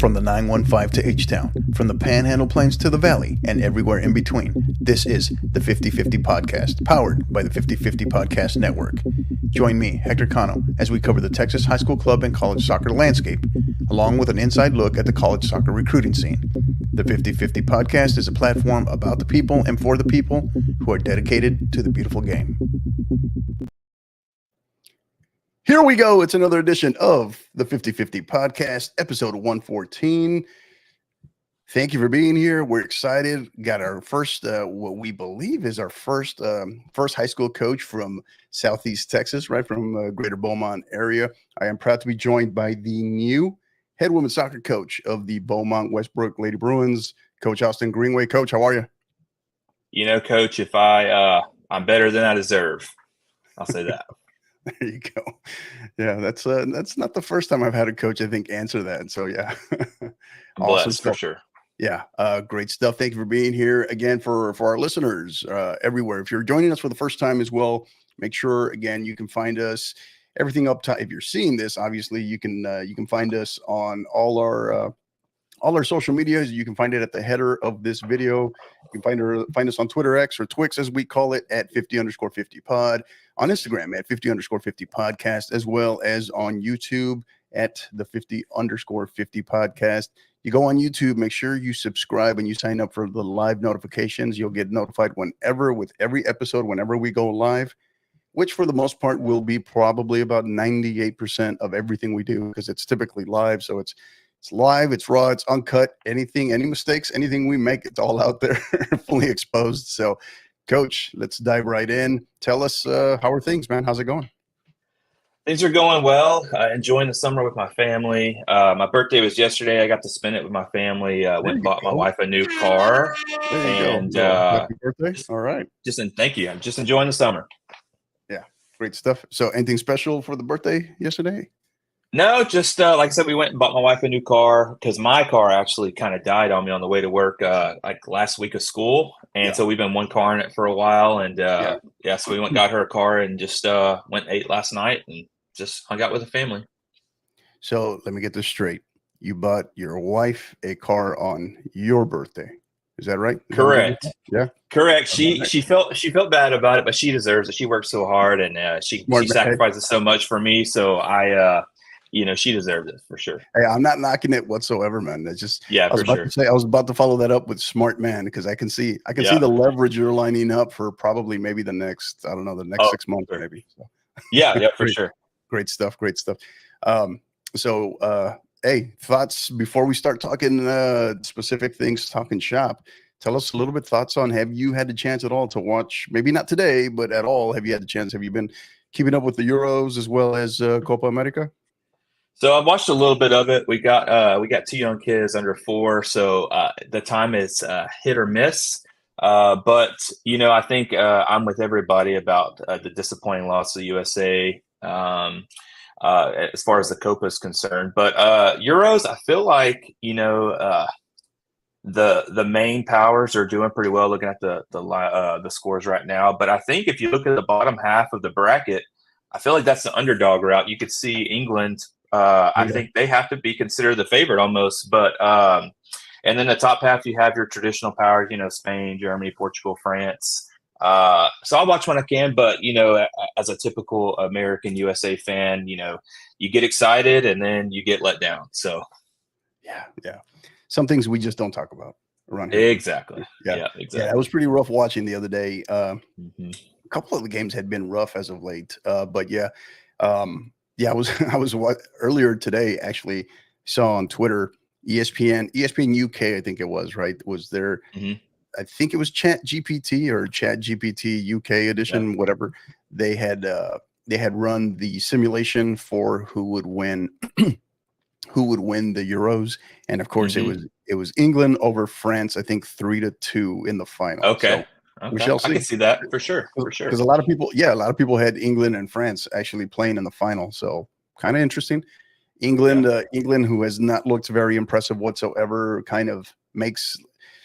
From the 915 to H-Town, from the Panhandle Plains to the Valley, and everywhere in between, this is the 50/50 Podcast, powered by the 50/50 Podcast Network. Join me, Hector Cano, as we cover the Texas high school club and college soccer landscape, along with an inside look at the college soccer recruiting scene. The 50/50 Podcast is a platform about the people and for the people who are dedicated to the beautiful game. Here we go. It's another edition of the 50/50 Podcast, episode 114. Thank you for being here. We're excited. Got our first, what we believe is our first high school coach from Southeast Texas, right from greater Beaumont area. I am proud to be joined by the new head women's soccer coach of the Beaumont Westbrook Lady Bruins, Coach Austin Greenway. Coach, how are you? You know, Coach, if I'm better than I deserve, I'll say that. There you go. Yeah, that's not the first time I've had a coach, I think, answer that. So yeah, awesome for sure. Yeah, great stuff. Thank you for being here again for our listeners everywhere. If you're joining us for the first time as well, make sure again you can find us everything up top. If you're seeing this, obviously you can find us on all our social medias. You can find it at the header of this video. You can find us on Twitter X or Twix as we call it at 50_50 pod, on Instagram at 50_50 podcast, as well as on YouTube at the 50_50 podcast. You go on YouTube, make sure you subscribe and you sign up for the live notifications. You'll get notified with every episode, whenever we go live, which for the most part will be probably about 98% of everything we do, because it's typically live. So it's live, it's raw, it's uncut. Any mistakes, anything we make, it's all out there, fully exposed. So, Coach, let's dive right in. Tell us, how are things, man? How's it going? Things are going well. Enjoying the summer with my family. My birthday was yesterday. I got to spend it with my family. Went and bought my wife a new car. There you go. Happy birthday. All right. Thank you. I'm just enjoying the summer. Yeah, great stuff. So anything special for the birthday yesterday? No, just like I said, we went and bought my wife a new car because my car actually kind of died on me on the way to work like last week of school. And so we've been one car in it for a while. And so we went and got her a car and just went and ate last night and just hung out with the family. So let me get this straight. You bought your wife a car on your birthday. Is that right? Correct. Yeah. Correct. She felt bad about it, but she deserves it. She works so hard and she sacrifices so much for me. So she deserves it for sure. Hey, I'm not knocking it whatsoever, man. It's just I was about to follow that up with smart man, because I can see the leverage you're lining up for probably maybe the next 6 months maybe. So. Yeah, for sure. Great stuff. Hey, thoughts before we start talking specific things, talking shop. Tell us a little bit thoughts on, have you had the chance at all to watch, maybe not today, but at all, have you had the chance? Have you been keeping up with the Euros as well as Copa America? So I watched a little bit of it. We got two young kids under 4, so the time is hit or miss. But I think I'm with everybody about the disappointing loss of the USA as far as the Copa is concerned. But Euros, I feel like the main powers are doing pretty well. Looking at the scores right now, but I think if you look at the bottom half of the bracket, I feel like that's the underdog route. You could see England. I think they have to be considered the favorite almost, but and then the top half you have your traditional powers, Spain, Germany, Portugal, France. So I'll watch when I can, but as a typical American USA fan, you get excited and then you get let down. So yeah, some things we just don't talk about around here. Exactly. Yeah, exactly. Yeah, it was pretty rough watching the other day. A couple of the games had been rough as of late, but I was earlier today, actually saw on Twitter, ESPN UK, I think it was, right? Was there, I think it was Chat GPT or Chat GPT UK edition, whatever. They had run the simulation for who would win the Euros. And of course it was England over France, I think 3-2 in the final. Okay. We Okay. shall I can see. see that for sure. For sure. Because a lot of people had England and France actually playing in the final. So kind of interesting. England, England, who has not looked very impressive whatsoever, kind of makes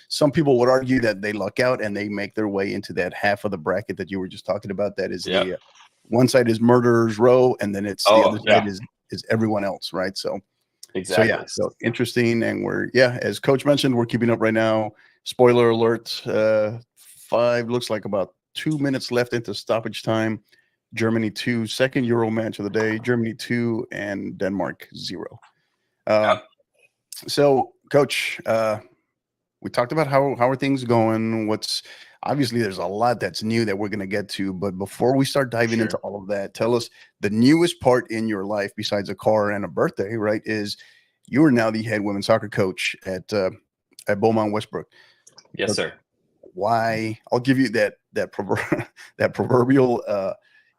some people would argue that they luck out and they make their way into that half of the bracket that you were just talking about. That is the one side is murderers row, and then it's the other side is everyone else, right? So exactly. So interesting, and we're as Coach mentioned, we're keeping up right now. Spoiler alert: 5 looks like about 2 minutes left into stoppage time. Germany 2, second Euro match of the day. Germany 2 and Denmark 0. So, Coach, we talked about how are things going. What's obviously there's a lot that's new that we're going to get to, but before we start diving into all of that, tell us the newest part in your life besides a car and a birthday. Right? Is you are now the head women's soccer coach at Beaumont Westbrook. Yes, sir. Why? I'll give you that proverbial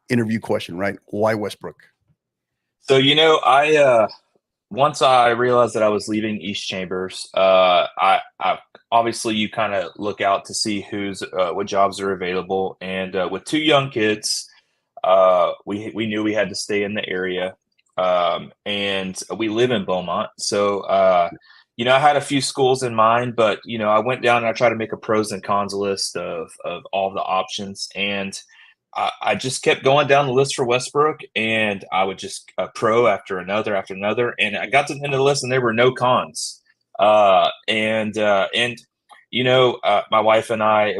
interview question, right? Why Westbrook? So I once I realized that I was leaving East Chambers, I obviously you kind of look out to see who's what jobs are available, and with 2 young kids, we knew we had to stay in the area, and we live in Beaumont, so I had a few schools in mind, but I went down and I tried to make a pros and cons list of all the options, and I just kept going down the list for Westbrook, and I would just pro after another, and I got to the end of the list, and there were no cons. My wife and I,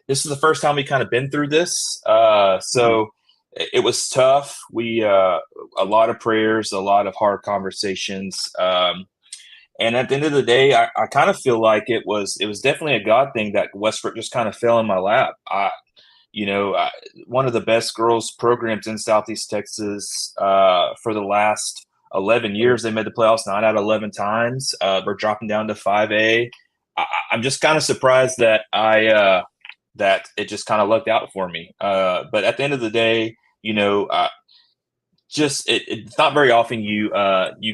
this is the first time we kind of been through this, so it was tough. We a lot of prayers, a lot of hard conversations, and at the end of the day, I kind of feel like it was definitely a God thing that Westbrook just kind of fell in my lap. One of the best girls programs in Southeast Texas for the last 11 years. They made the playoffs 9 out of 11 times. We're dropping down to 5A. I'm just kind of surprised that that it just kind of lucked out for me. But at the end of the day, it's not very often you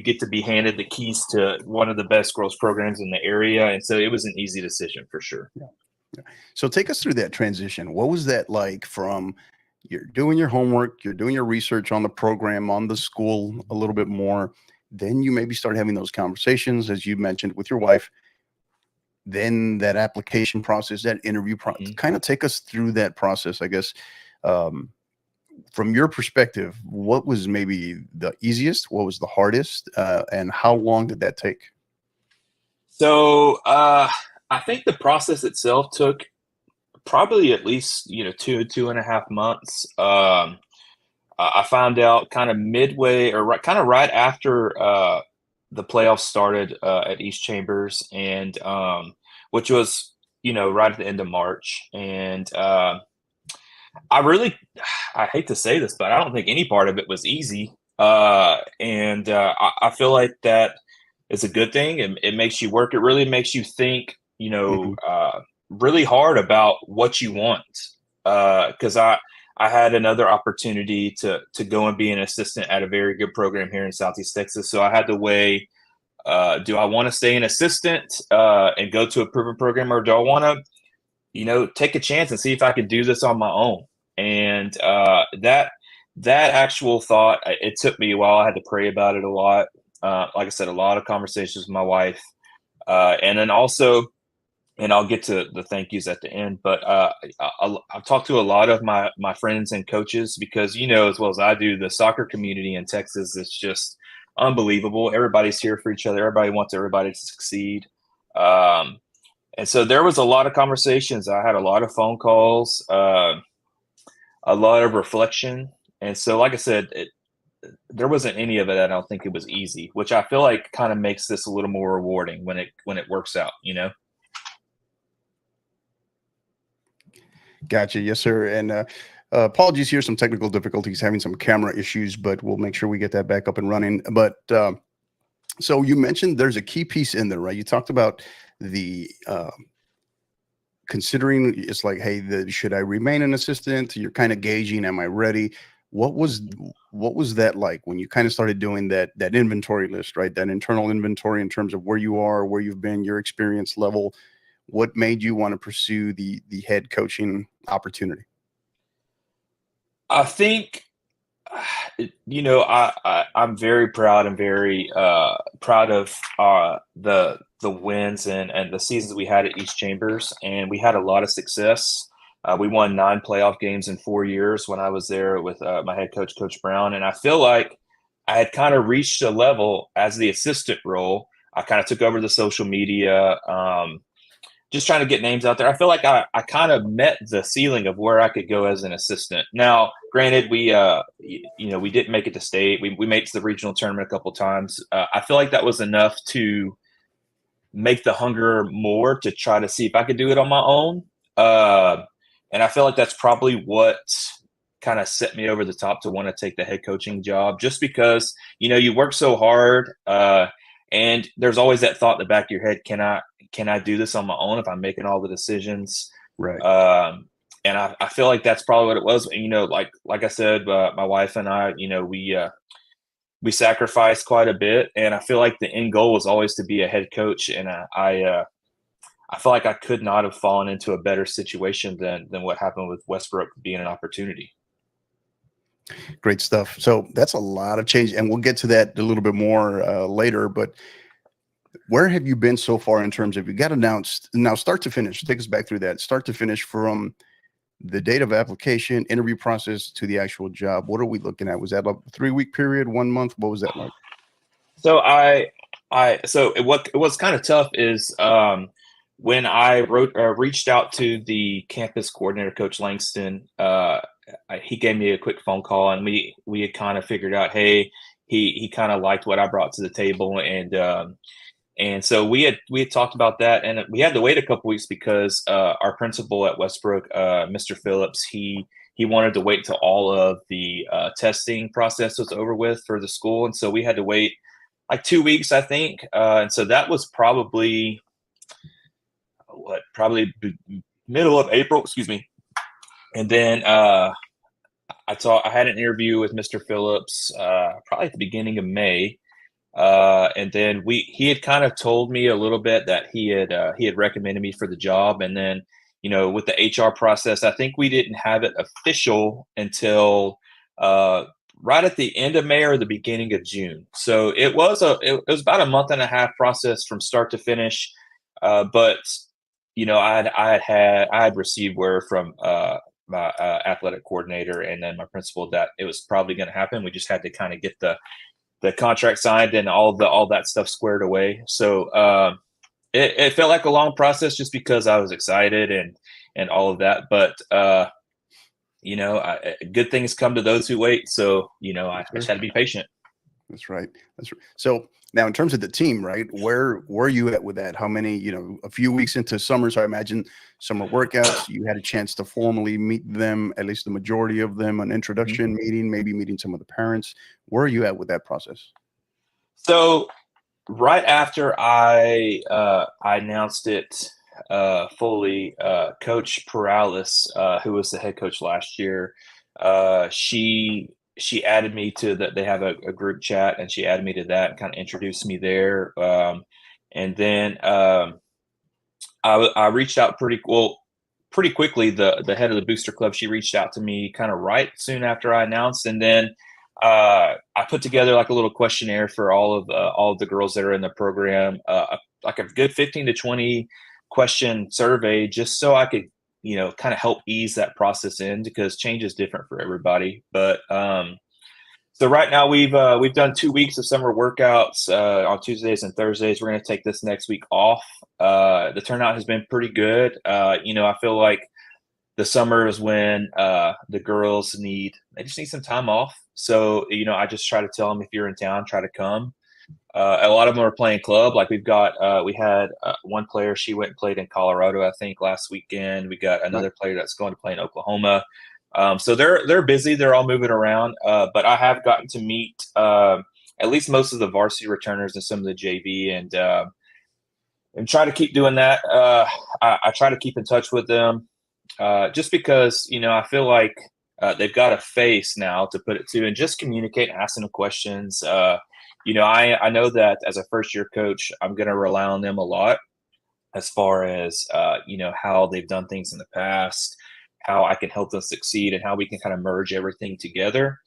get to be handed the keys to one of the best girls programs in the area, and so it was an easy decision for sure. Yeah. So take us through that transition. What was that like from you're doing your homework, you're doing your research on the program, on the school a little bit more, then you maybe start having those conversations, as you mentioned, with your wife, then that application process, that interview process, kind of take us through that process, I guess. From your perspective, what was maybe the easiest, what was the hardest, and how long did that take? So I think the process itself took probably at least 2.5 months. I found out kind of midway or kind of right after the playoffs started at East Chambers, and which was right at the end of March. And I hate to say this, but I don't think any part of it was easy. I feel like that is a good thing. It makes you work. It really makes you think, really hard about what you want. Because I had another opportunity to go and be an assistant at a very good program here in Southeast Texas. So I had to weigh, do I want to stay an assistant and go to a proven program, or do I want to, take a chance and see if I could do this on my own? And that actual thought, it took me a while. I had to pray about it a lot. Like I said, a lot of conversations with my wife, and then also, and I'll get to the thank yous at the end, but I've talked to a lot of my friends and coaches, because as well as I do, the soccer community in Texas is just unbelievable. Everybody's here for each other. Everybody wants everybody to succeed. And so there was a lot of conversations. I had a lot of phone calls, a lot of reflection. And so, like I said, there wasn't any of it. I don't think it was easy, which I feel like kind of makes this a little more rewarding when it works out, Gotcha. Yes, sir. And apologies here, some technical difficulties, having some camera issues, but we'll make sure we get that back up and running. But so you mentioned there's a key piece in there, right? You talked about the considering, it's like, hey, should I remain an assistant? You're kind of gauging, am I ready? What was that like when you kind of started doing that inventory list, right? That internal inventory in terms of where you are, where you've been, your experience level. What made you want to pursue the head coaching opportunity? I think, I'm very proud and very proud of the wins and the seasons we had at East Chambers, and we had a lot of success. We won 9 playoff games in 4 years when I was there with my head coach, Coach Brown, and I feel like I had kind of reached a level as the assistant role. I kind of took over the social media. Just trying to get names out there. I feel like I kind of met the ceiling of where I could go as an assistant. Now, granted, we didn't make it to state. We made it to the regional tournament a couple of times. I feel like that was enough to make the hunger more to try to see if I could do it on my own. And I feel like that's probably what kind of set me over the top to want to take the head coaching job, just because, you work so hard. And there's always that thought in the back of your head, can I do this on my own if I'm making all the decisions? Right. And I feel like that's probably what it was. Like I said, my wife and I, we sacrificed quite a bit, and I feel like the end goal was always to be a head coach. And I feel like I could not have fallen into a better situation than what happened with Westbrook being an opportunity. Great stuff. So that's a lot of change, and we'll get to that a little bit more later. But where have you been so far in terms of, you got announced now, start to finish? Take us back through that, start to finish, from the date of application, interview process, to the actual job. What are we looking at? Was that a 3-week period, 1 month? What was that like? So what was kind of tough is when I reached out to the campus coordinator, Coach Langston. He gave me a quick phone call, and we had kind of figured out, hey, he kind of liked what I brought to the table, and so we had talked about that, and we had to wait a couple weeks because our principal at Westbrook, Mr. Phillips, he wanted to wait till all of the testing process was over with for the school, and so we had to wait like 2 weeks, I think, and so that was probably middle of April, excuse me. And then I had an interview with Mr. Phillips probably at the beginning of May, and then he had kind of told me a little bit that he had recommended me for the job, and then with the HR process, I think we didn't have it official until right at the end of May or the beginning of June. So it was about a month and a half process from start to finish, but I had received word from my athletic coordinator and then my principal that it was probably going to happen. We just had to kind of get the contract signed and all that stuff squared away. So it felt like a long process just because I was excited and all of that. But good things come to those who wait. So I just had to be patient. That's right. So now, in terms of the team, right, where were you at with that? How many, a few weeks into summer, so I imagine summer workouts, you had a chance to formally meet them, at least the majority of them, an introduction meeting, maybe meeting some of the parents. Where are you at with that process? So right after I announced it fully, Coach Perales, who was the head coach last year, she added me to that. They have a group chat, and she added me to that and kind of introduced me there. And then I reached out pretty quickly. The head of the booster club, she reached out to me kind of right soon after I announced, and then I put together like a little questionnaire for all of the girls that are in the program, like a good 15 to 20 question survey, just so I could kind of help ease that process in, because change is different for everybody. But so right now we've done 2 weeks of summer workouts on Tuesdays and Thursdays. We're going to take this next week off. The turnout has been pretty good. I feel like the summer is when the girls just need some time off. So I just try to tell them, if you're in town, try to come. A lot of them are playing club. Like we had one player, she went and played in Colorado, I think, last weekend. We got another player that's going to play in Oklahoma. So they're busy. They're all moving around. But I have gotten to meet at least most of the varsity returners and some of the JV, and try to keep doing that. I try to keep in touch with them just because I feel like they've got a face now to put it to, and just communicate and ask them questions. I know that as a first-year coach, I'm going to rely on them a lot. as far as how they've done things in the past, how I can help them succeed, and how we can kind of merge everything together.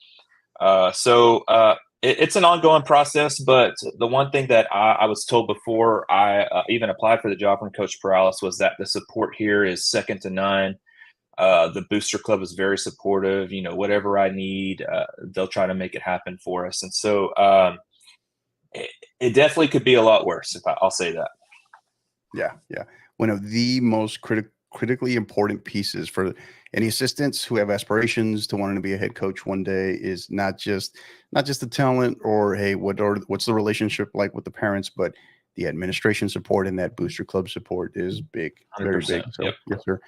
It's an ongoing process, but the one thing that I was told before I even applied for the job from Coach Perales was that the support here is second to none. The booster club is very supportive. Whatever I need, they'll try to make it happen for us. And so it definitely could be a lot worse, I'll say that. Yeah. One of the most critically important pieces for any assistants who have aspirations to wanting to be a head coach one day is not just the talent or, hey, what's the relationship like with the parents, but the administration support and that booster club support is big, very big. So, yep. Yes, sir.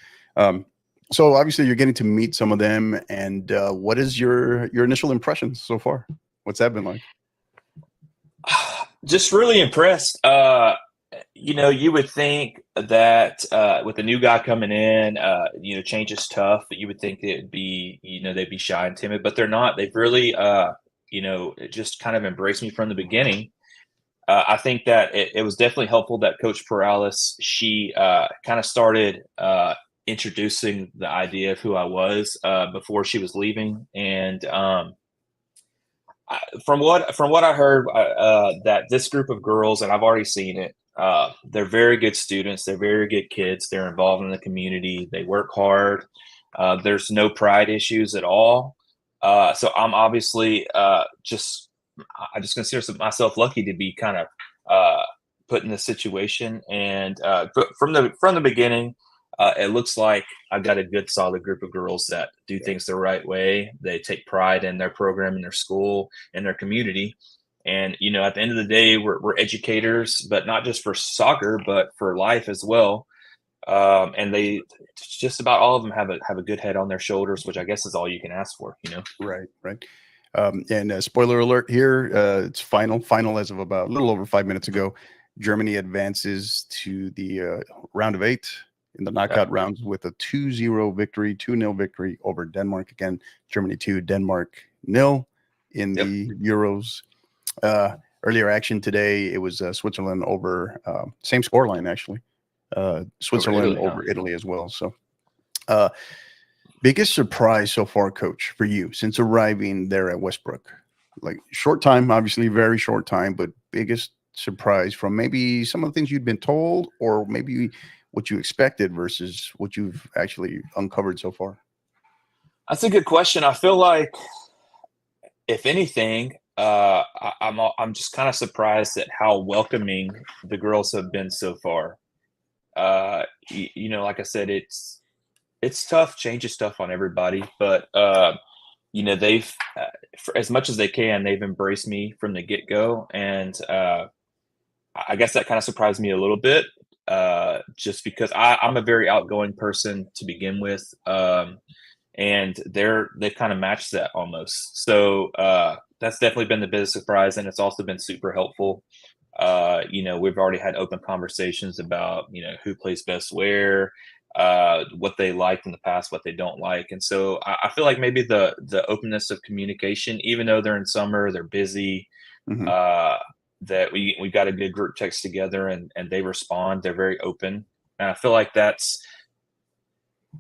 So obviously you're getting to meet some of them, and what is your initial impressions so far? What's that been like? Just really impressed. You would think that with a new guy coming in, change is tough. You would think it'd be, they'd be shy and timid, but they're not. They've really, just kind of embraced me from the beginning. I think that it was definitely helpful that Coach Perales, she kind of started introducing the idea of who I was before she was leaving, and from what I heard, that this group of girls, and I've already seen it, they're very good students. They're very good kids. They're involved in the community. They work hard. There's no pride issues at all. So I'm obviously I just consider myself lucky to be kind of put in this situation. And from the beginning, it looks like I've got a good, solid group of girls that do things the right way. They take pride in their program, in their school, in their community. And, at the end of the day, we're educators, but not just for soccer, but for life as well. And they just about all of them have a good head on their shoulders, which I guess is all you can ask for, Right. And spoiler alert here, it's final as of about a little over 5 minutes ago. Germany advances to the round of 8 in the knockout rounds with a 2-0 victory, 2-0 victory over Denmark. Again, Germany 2, Denmark 0 in the Euros. Earlier action today, it was Switzerland over, same scoreline actually. Switzerland over Italy as well. So biggest surprise so far, Coach, for you since arriving there at Westbrook? Like, short time, obviously very short time, but biggest surprise from maybe some of the things you'd been told, or maybe what you expected versus what you've actually uncovered so far? That's a good question. I feel like, if anything, I'm just kind of surprised at how welcoming the girls have been so far. Like I said, it's tough. Change is tough on everybody, but they've, for as much as they can, they've embraced me from the get-go, and I guess that kind of surprised me a little bit, just because I'm a very outgoing person to begin with, and they've kind of matched that almost. So that's definitely been the biggest surprise, and it's also been super helpful. We've already had open conversations about who plays best where, what they liked in the past, what they don't like. And so I feel like maybe the openness of communication, even though they're in summer, they're busy, that we got a good group text together, and they respond. They're very open. And I feel like that's,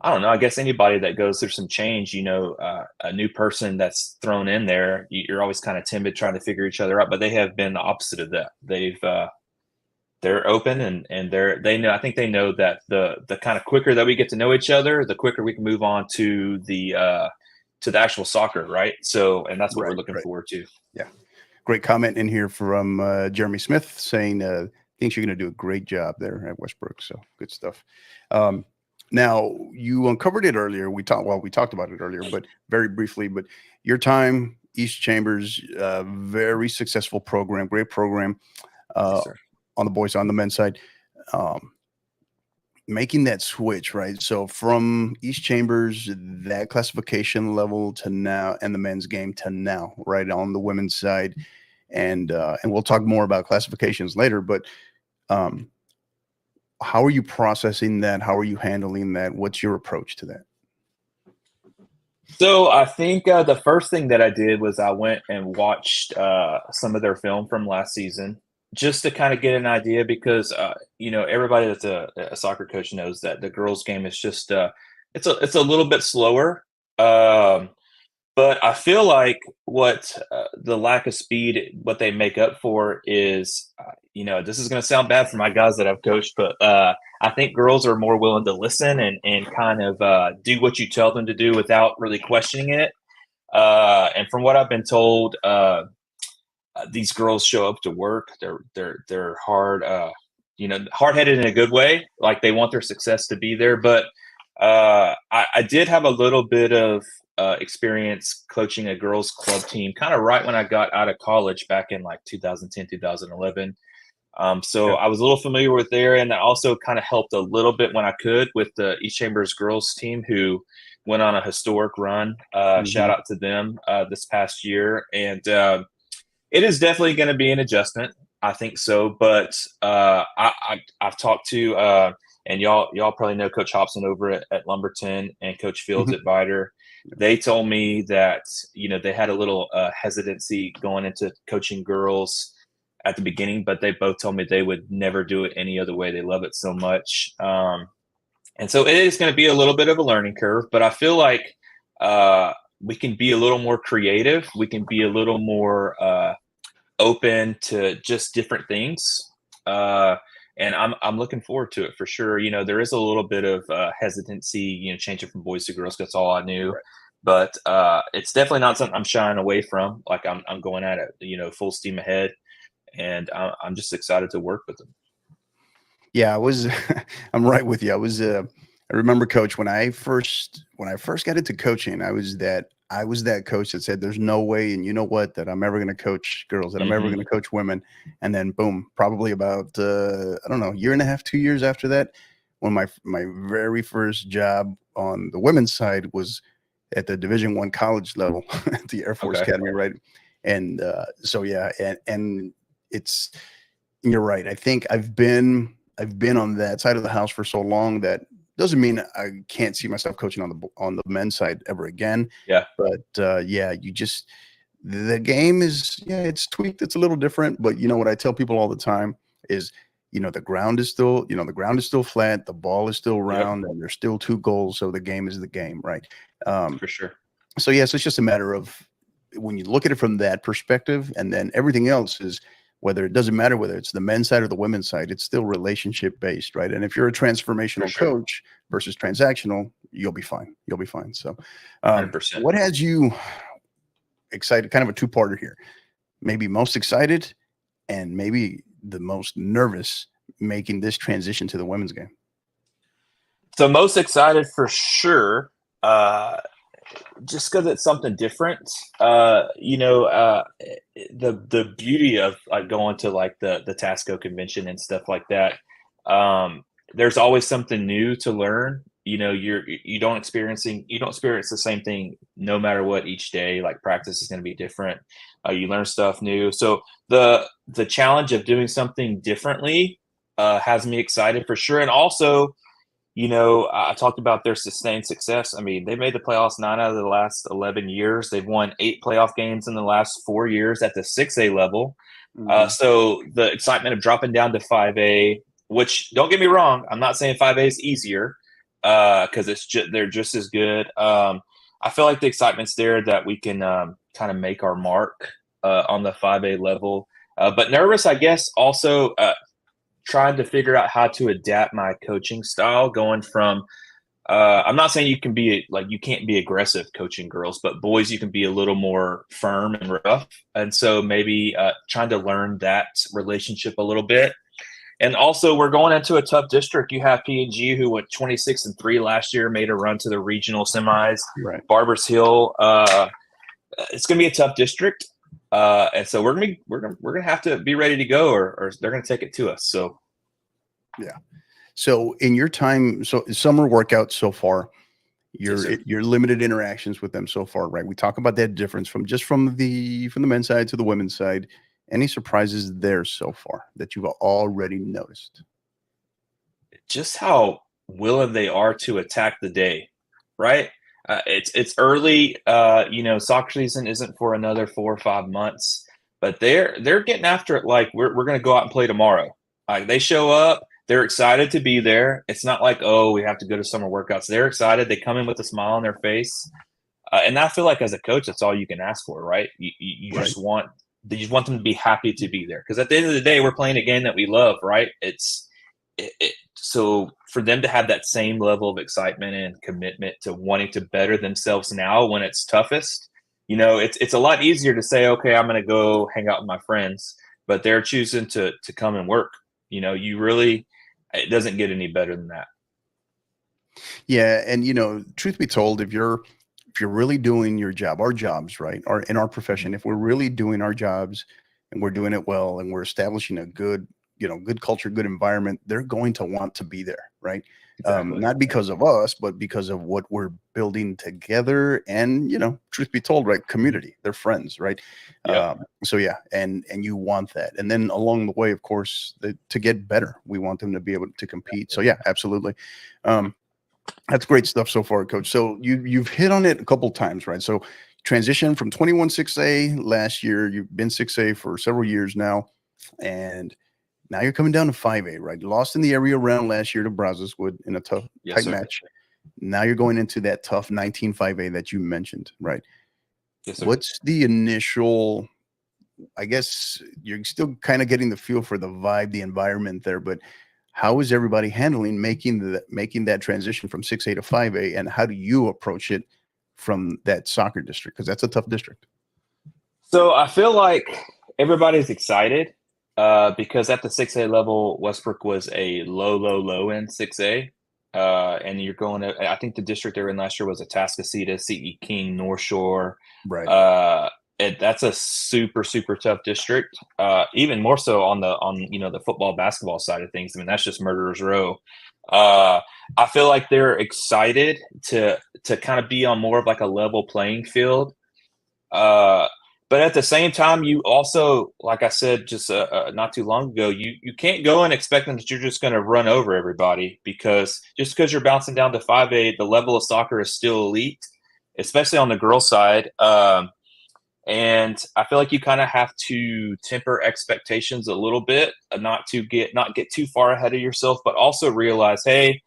I don't know, I guess anybody that goes through some change, a new person that's thrown in there, you're always kind of timid trying to figure each other out, but they have been the opposite of that. They're open, and they know, I think they know that the kind of quicker that we get to know each other, the quicker we can move on to the actual soccer. Right. So, and that's what we're looking forward to. Yeah. Great comment in here from Jeremy Smith saying, thinks you're going to do a great job there at Westbrook. So good stuff. Now, you uncovered it earlier. We talked about it earlier, but very briefly. But your time, East Chambers, very successful program, great program Yes, on the boys, on the men's side. Making that switch, right? So from East Chambers, that classification level to now, and the men's game to now, right, on the women's side. And we'll talk more about classifications later, but how are you processing that? How are you handling that? What's your approach to that? So I think the first thing that I did was I went and watched some of their film from last season. just to kind of get an idea, because everybody that's a soccer coach knows that the girls' game is just it's a little bit slower. Um, but I feel like what the lack of speed, what they make up for is, this is going to sound bad for my guys that I've coached, but I think girls are more willing to listen and kind of do what you tell them to do without really questioning it. And from what I've been told, these girls show up to work. They're hard, hard headed in a good way. Like they want their success to be there. But I did have a little bit of experience coaching a girls club team, kind of right when I got out of college back in like 2010, 2011. So I was a little familiar with there, and I also kind of helped a little bit when I could with the East Chambers girls team, who went on a historic run. Shout out to them this past year, and it is definitely going to be an adjustment. I think so, but I've talked to and y'all probably know Coach Hobson over at Lumberton and Coach Fields at Vider. They told me that they had a little hesitancy going into coaching girls at the beginning, but they both told me they would never do it any other way. They love it so much, and so it is going to be a little bit of a learning curve. But I feel like we can be a little more creative. We can be a little more open to just different things. And I'm looking forward to it for sure. There is a little bit of hesitancy, changing from boys to girls. That's all I knew. Right. But it's definitely not something I'm shying away from. Like I'm going at it, full steam ahead. And I'm just excited to work with them. Yeah, I'm right with you. I remember, Coach, when I first got into coaching, I was that coach that said, "There's no way," and you know what, that I'm ever going to coach girls, that I'm ever going to coach women. And then, boom, probably about I don't know, year and a half, 2 years after that, when my very first job on the women's side was at the Division I college level at the Air Force Academy, right? And so yeah, and it's, you're right. I think I've been on that side of the house for so long that doesn't mean I can't see myself coaching on the men's side ever again. Yeah. But the game is, it's tweaked. It's a little different, but what I tell people all the time is, the ground is still flat. The ball is still round, and there's still 2 goals. So the game is the game, right? For sure. So yes, it's just a matter of, when you look at it from that perspective, and then everything else is, it doesn't matter whether it's the men's side or the women's side, it's still relationship based, right? And if you're a transformational coach versus transactional, you'll be fine. So 100%. What has you excited? Kind of a 2-parter here. Maybe most excited and maybe the most nervous making this transition to the women's game. So most excited for sure. Just because it's something different. The beauty of going to like the Tasco convention and stuff like that. There's always something new to learn. You don't experience the same thing no matter what each day. Like practice is going to be different. You learn stuff new. So the challenge of doing something differently has me excited for sure. And also, I talked about their sustained success. I mean, they made the playoffs 9 out of the last 11 years. They've won 8 playoff games in the last 4 years at the 6A level. So the excitement of dropping down to 5A, which, don't get me wrong, I'm not saying 5A is easier because they're just as good. I feel like the excitement's there that we can kind of make our mark on the 5A level. But nervous, I guess, also trying to figure out how to adapt my coaching style, going from I'm not saying you can't be aggressive coaching girls, but boys, you can be a little more firm and rough. And so maybe trying to learn that relationship a little bit. And also, we're going into a tough district. You have P&G, who went 26-3 last year, made a run to the regional semis. Right. Barbers Hill. It's going to be a tough district. And so we're gonna have to be ready to go, or they're gonna take it to us. So, yeah. So in your time, summer workouts so far, your limited interactions with them so far, right? We talk about that difference from the men's side to the women's side. Any surprises there so far that you've already noticed? Just how willing they are to attack the day, right? It's early. Soccer season isn't for another 4 or 5 months. but they're getting after it like we're going to go out and play tomorrow. Like they show up, they're excited to be there. It's not like, oh, we have to go to summer workouts. They're excited. They come in with a smile on their face. And I feel like as a coach, that's all you can ask for, right? You Right. just want them to be happy to be there. Because at the end of the day, we're playing a game that we love, right? So for them to have that same level of excitement and commitment to wanting to better themselves now when it's toughest, it's a lot easier to say, okay, I'm going to go hang out with my friends, but they're choosing to come and work. It doesn't get any better than that. Yeah, and truth be told, if you're really doing your job, our jobs, right, or in our profession, if we're really doing our jobs and we're doing it well and we're establishing a good culture, good environment, they're going to want to be there, right? Exactly. Not because of us, but because of what we're building together. And truth be told, right, community, they're friends, right? Yep. So yeah, and you want that, and then along the way, of course, to get better, we want them to be able to compete. So yeah, absolutely. That's great stuff so far, Coach. So you've hit on it a couple times, right? So transition from 21 6A last year, you've been 6A for several years now, and now you're coming down to 5A, right? Lost in the area round last year to Brazoswood in a tight match. Now you're going into that tough 19 5A that you mentioned, right? Yes, sir. What's the initial, I guess you're still kind of getting the feel for the vibe, the environment there, but how is everybody handling making that transition from 6A to 5A, and how do you approach it from that soccer district? Because that's a tough district. So I feel like everybody's excited because at the 6A level, Westbrook was a low end 6A. And you're going to, I think the district they were in last year was Atascocita, CE King, North Shore. Right. That's a super, super tough district. Even more so on the football, basketball side of things. I mean, that's just murderer's row. I feel like they're excited to kind of be on more of like a level playing field. But at the same time, you also, like I said, just not too long ago, you can't go in expecting that you're just going to run over everybody, because just because you're bouncing down to 5A, the level of soccer is still elite, especially on the girls' side. And I feel like you kind of have to temper expectations a little bit, not get too far ahead of yourself, but also realize, hey,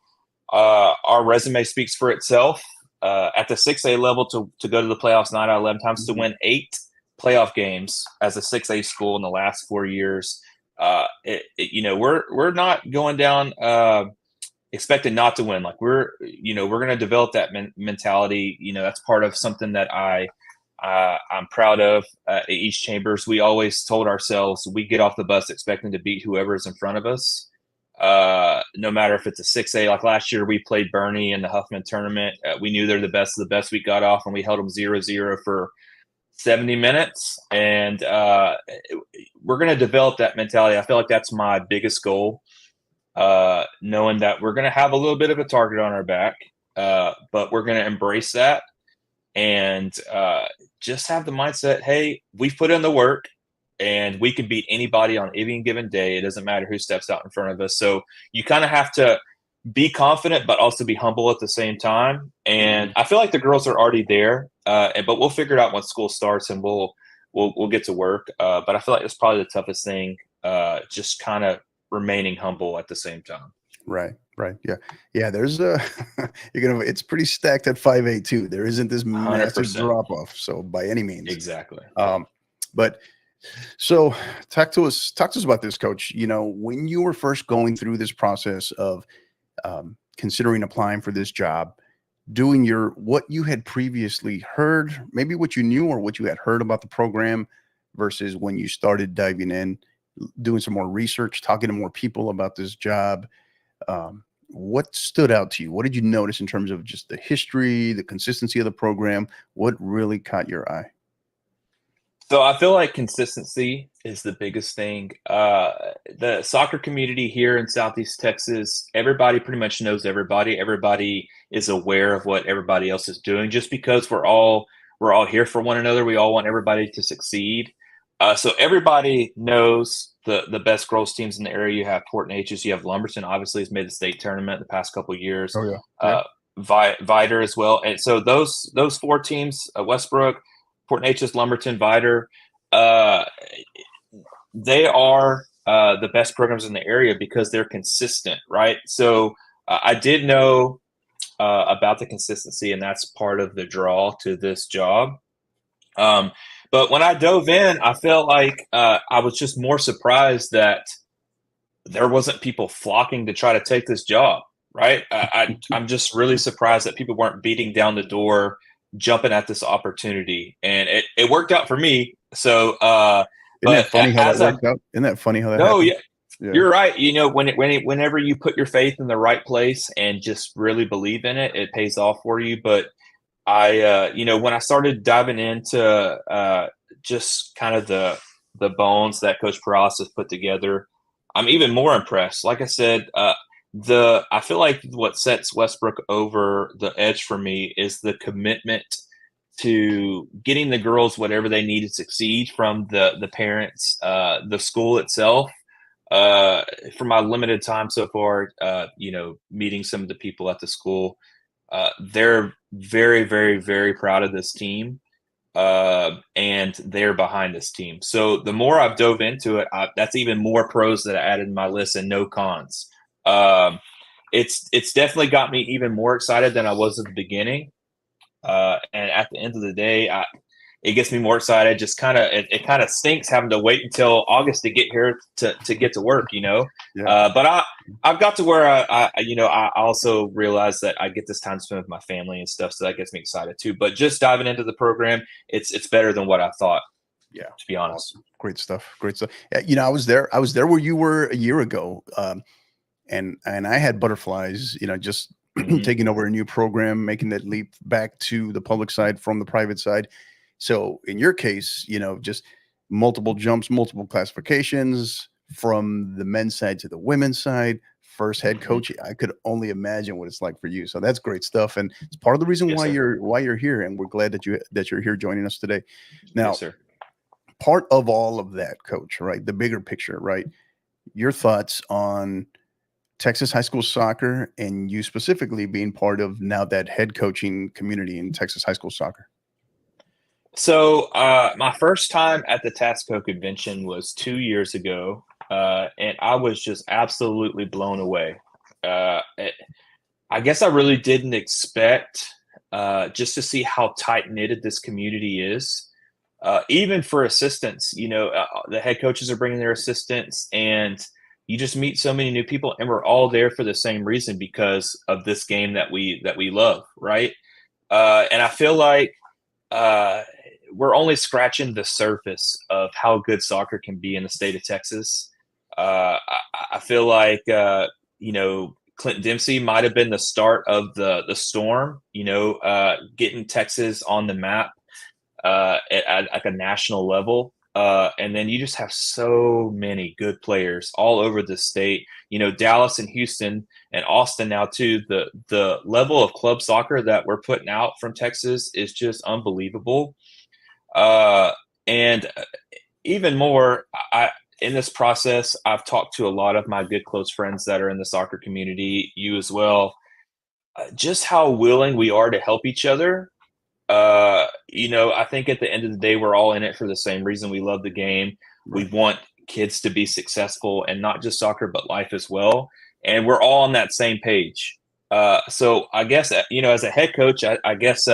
our resume speaks for itself. At the 6A level, to go to the playoffs 9 out of 11 times, to win 8 playoff games as a 6A school in the last 4 years. We're not going down expecting not to win. Like we're going to develop that mentality. That's part of something that I'm proud of. At East Chambers, we always told ourselves we get off the bus expecting to beat whoever is in front of us. No matter if it's a 6A, like last year we played Bernie in the Huffman tournament. We knew they're the best of the best. We got off and we held them 0-0 for 70 minutes. And we're going to develop that mentality. I feel like that's my biggest goal, knowing that we're going to have a little bit of a target on our back, but we're going to embrace that and just have the mindset, hey, we've put in the work and we can beat anybody on any given day. It doesn't matter who steps out in front of us. So you kind of have to be confident, but also be humble at the same time. And I feel like the girls are already there, but we'll figure it out once school starts, and we'll get to work. But I feel like it's probably the toughest thing, just kind of remaining humble at the same time. Right. Yeah. There's it's pretty stacked at 5A too. There isn't this massive 100%. drop off. So by any means. Exactly. But so talk to us about this, Coach. When you were first going through this process of considering applying for this job, doing what you had previously heard, maybe what you knew or what you had heard about the program, versus when you started diving in, doing some more research, talking to more people about this job. What stood out to you? What did you notice in terms of just the history, the consistency of the program? What really caught your eye? So I feel like consistency is the biggest thing. The soccer community here in Southeast Texas, everybody pretty much knows everybody. Everybody is aware of what everybody else is doing. Just because we're all here for one another, we all want everybody to succeed. So everybody knows the best girls teams in the area. You have Port Neches, you have Lumberton. Obviously, has made the state tournament the past couple of years. Oh yeah. Vider as well. And so those 4 teams, Westbrook, Port Neches, Lumberton, Vider, uh, they are the best programs in the area because they're consistent, right? So I did know about the consistency, and that's part of the draw to this job. But when I dove in, I felt like I was just more surprised that there wasn't people flocking to try to take this job, right? I'm just really surprised that people weren't beating down the door, jumping at this opportunity, and it worked out for me. So, Isn't that but funny how that as I worked out? Isn't that funny how that no, happened? yeah, Yeah. you're right. Whenever you put your faith in the right place and just really believe in it, it pays off for you. But when I started diving into just kind of the bones that Coach Perales has put together, I'm even more impressed. Like I said, I feel like what sets Westbrook over the edge for me is the commitment to getting the girls whatever they need to succeed from the parents, the school itself. For my limited time so far, meeting some of the people at the school, they're very, very, very proud of this team, and they're behind this team. So the more I've dove into it, that's even more pros that I added in my list and no cons. It's definitely got me even more excited than I was at the beginning. And at the end of the day, it gets me more excited. Just it kind of stinks having to wait until August to get here to get to work, Yeah. But I've got to where I also realize that I get this time to spend with my family and stuff, so that gets me excited too. But just diving into the program, it's better than what I thought. Yeah. To be honest. Awesome. Great stuff. Great stuff. Yeah, I was there where you were a year ago. And I had butterflies, just taking over a new program, making that leap back to the public side from the private side. So in your case, just multiple jumps, multiple classifications from the men's side to the women's side, first head coach. I could only imagine what it's like for you. So that's great stuff. And it's part of the reason why you're here. And we're glad that you're here joining us today. Now, yes, sir. Part of all of that, coach, right? The bigger picture, right? Your thoughts on Texas high school soccer, and you specifically being part of now that head coaching community in Texas high school soccer. So my first time at the TASCO convention was 2 years ago, and I was just absolutely blown away. I guess I really didn't expect just to see how tight-knitted this community is. Even for assistants, the head coaches are bringing their assistants, and you just meet so many new people, and we're all there for the same reason, because of this game that we love, right? And I feel like we're only scratching the surface of how good soccer can be in the state of Texas. I feel like Clint Dempsey might have been the start of the storm. Getting Texas on the map at like a national level. And then you just have so many good players all over the state. Dallas and Houston and Austin now too. The level of club soccer that we're putting out from Texas is just unbelievable. And even more, in this process, I've talked to a lot of my good close friends that are in the soccer community, you as well, just how willing we are to help each other. I think at the end of the day, we're all in it for the same reason. We love the game. Right. We want kids to be successful, and not just soccer, but life as well. And we're all on that same page. So I guess, as a head coach, I guess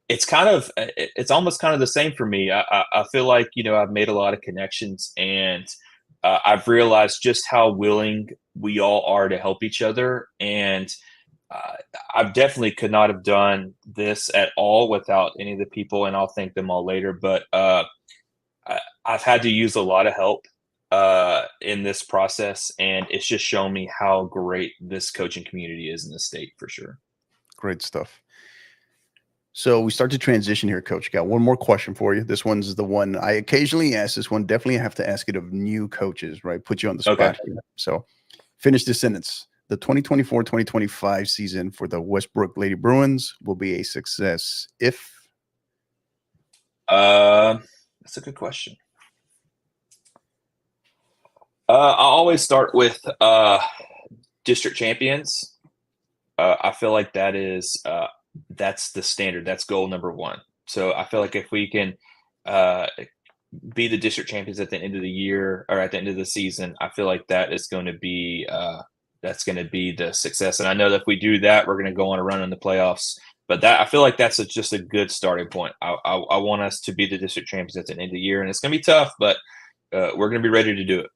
it's almost kind of the same for me. I feel like, I've made a lot of connections, and I've realized just how willing we all are to help each other. And I definitely could not have done this at all without any of the people, and I'll thank them all later. But I've had to use a lot of help in this process, and it's just shown me how great this coaching community is in the state, for sure. Great stuff. So we start to transition here, Coach. Got one more question for you. This one's the one I occasionally ask. This one definitely have to ask it of new coaches, right? Put you on the spot here. So finish this sentence. The 2024-2025 season for the Westbrook Lady Bruins will be a success if? That's a good question. I always start with district champions. I feel like that's the standard. That's goal number one. So I feel like if we can be the district champions at the end of the year or at the end of the season, I feel like that is going to be that's going to be the success. And I know that if we do that, we're going to go on a run in the playoffs. But that I feel like that's just a good starting point. I want us to be the district champions at the end of the year, and it's going to be tough, but we're going to be ready to do it.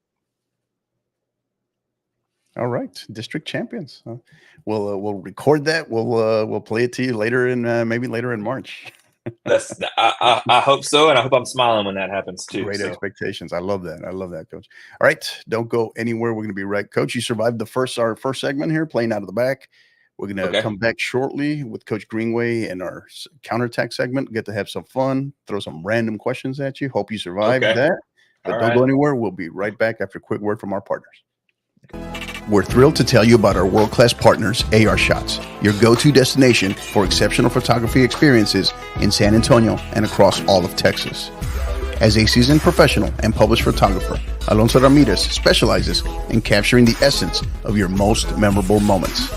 All right, district champions. We'll record that. We'll play it to you later in maybe later in March. I hope so, and I hope I'm smiling when that happens too. Great expectations. I love that. I love that, Coach. All right, don't go anywhere. We're going to be right, Coach. You survived our first segment here, playing out of the back. We're going to come back shortly with Coach Greenway in our counterattack segment. Get to have some fun, throw some random questions at you. Hope you survived that. But don't go anywhere. We'll be right back after a quick word from our partners. We're thrilled to tell you about our world-class partners, AR Shots, your go-to destination for exceptional photography experiences in San Antonio and across all of Texas. As a seasoned professional and published photographer, Alonso Ramirez specializes in capturing the essence of your most memorable moments.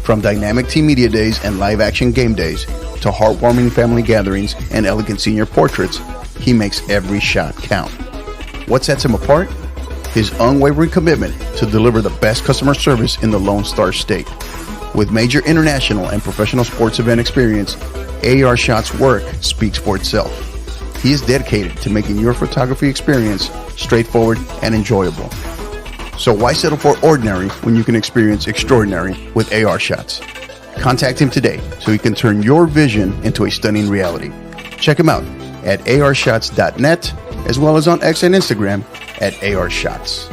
From dynamic team media days and live-action game days to heartwarming family gatherings and elegant senior portraits, he makes every shot count. What sets him apart? His unwavering commitment to deliver the best customer service in the Lone Star State. With major international and professional sports event experience, AR Shots' work speaks for itself. He is dedicated to making your photography experience straightforward and enjoyable. So why settle for ordinary when you can experience extraordinary with AR Shots? Contact him today so he can turn your vision into a stunning reality. Check him out at arshots.net as well as on X and Instagram at ARShots.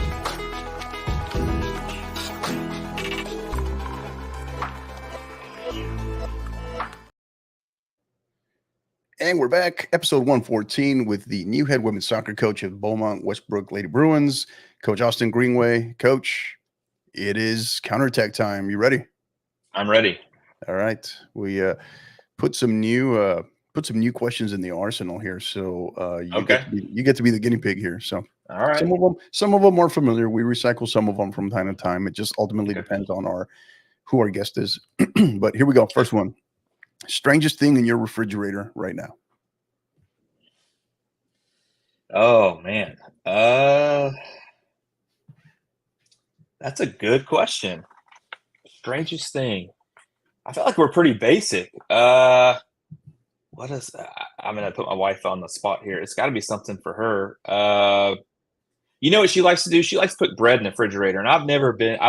And we're back, episode 114, with the new head women's soccer coach of Beaumont Westbrook Lady Bruins, Coach Austin Greenway. Coach, it is counterattack time. You ready? I'm ready. All right. We put some new questions in the arsenal here, so you get to be the guinea pig here. So, all right. Some of them are familiar. We recycle some of them from time to time. It just ultimately depends on who our guest is. But here we go. First one. Strangest thing in your refrigerator right now? Oh man, that's a good question. Strangest thing. I feel like we're pretty basic. What is that? I'm gonna put my wife on the spot here. It's got to be something for her. You know what she likes to do? She likes to put bread in the refrigerator, and I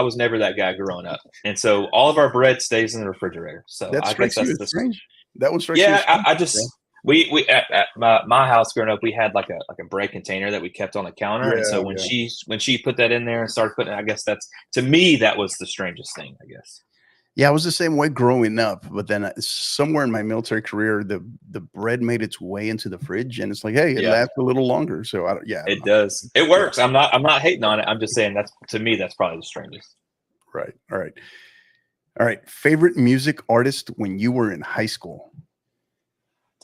was never that guy growing up, and so all of our bread stays in the refrigerator. So I guess that's strange. That one strikes you. I just we at my house growing up, we had like a bread container that we kept on the counter, and so when she put that in there and started putting it, I guess that's, to me, that was the strangest thing, I guess. Yeah, I was the same way growing up, but then somewhere in my military career, the bread made its way into the fridge, and it's like, hey, it lasts a little longer. So it does. It works. I'm not hating on it. I'm just saying that's probably the strangest. Right. All right. Favorite music artist when you were in high school?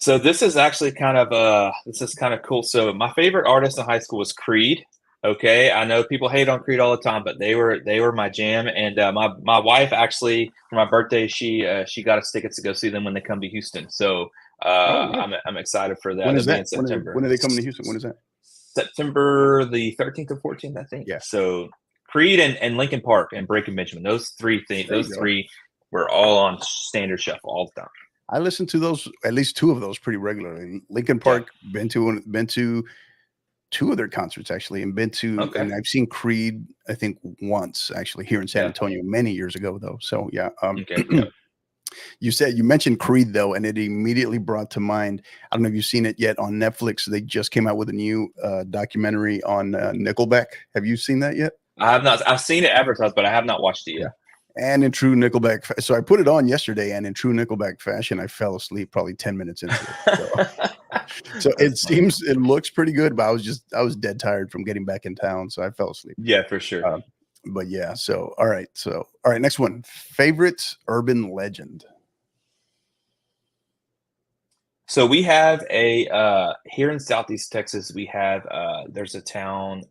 So this is actually kind of cool. So my favorite artist in high school was Creed. Okay, I know people hate on Creed all the time, but they were my jam. And my wife, actually, for my birthday, she got us tickets to go see them when they come to Houston. So I'm excited for that. When is that? In September. When are they coming to Houston? When is that? September the 13th or 14th, I think. Yeah. So Creed and Linkin Park and Breaking Benjamin, those three were all on standard shuffle all the time. I listened to those, at least two of those, pretty regularly. Linkin Park, been to two of their concerts actually, and and I've seen Creed, I think, once actually here in San Antonio many years ago though. So yeah. You mentioned Creed though, and it immediately brought to mind, I don't know if you've seen it yet on Netflix. They just came out with a new documentary on Nickelback. Have you seen that yet? I have not. I've seen it advertised, but I have not watched it yet. Yeah. And in true Nickelback, so I put it on yesterday, and in true Nickelback fashion, I fell asleep probably 10 minutes into it. So it looks pretty good, but I was dead tired from getting back in town, so I fell asleep. Yeah, for sure. But yeah, so all right, next one. Favorite urban legend. So we have here in Southeast Texas, we have there's a town.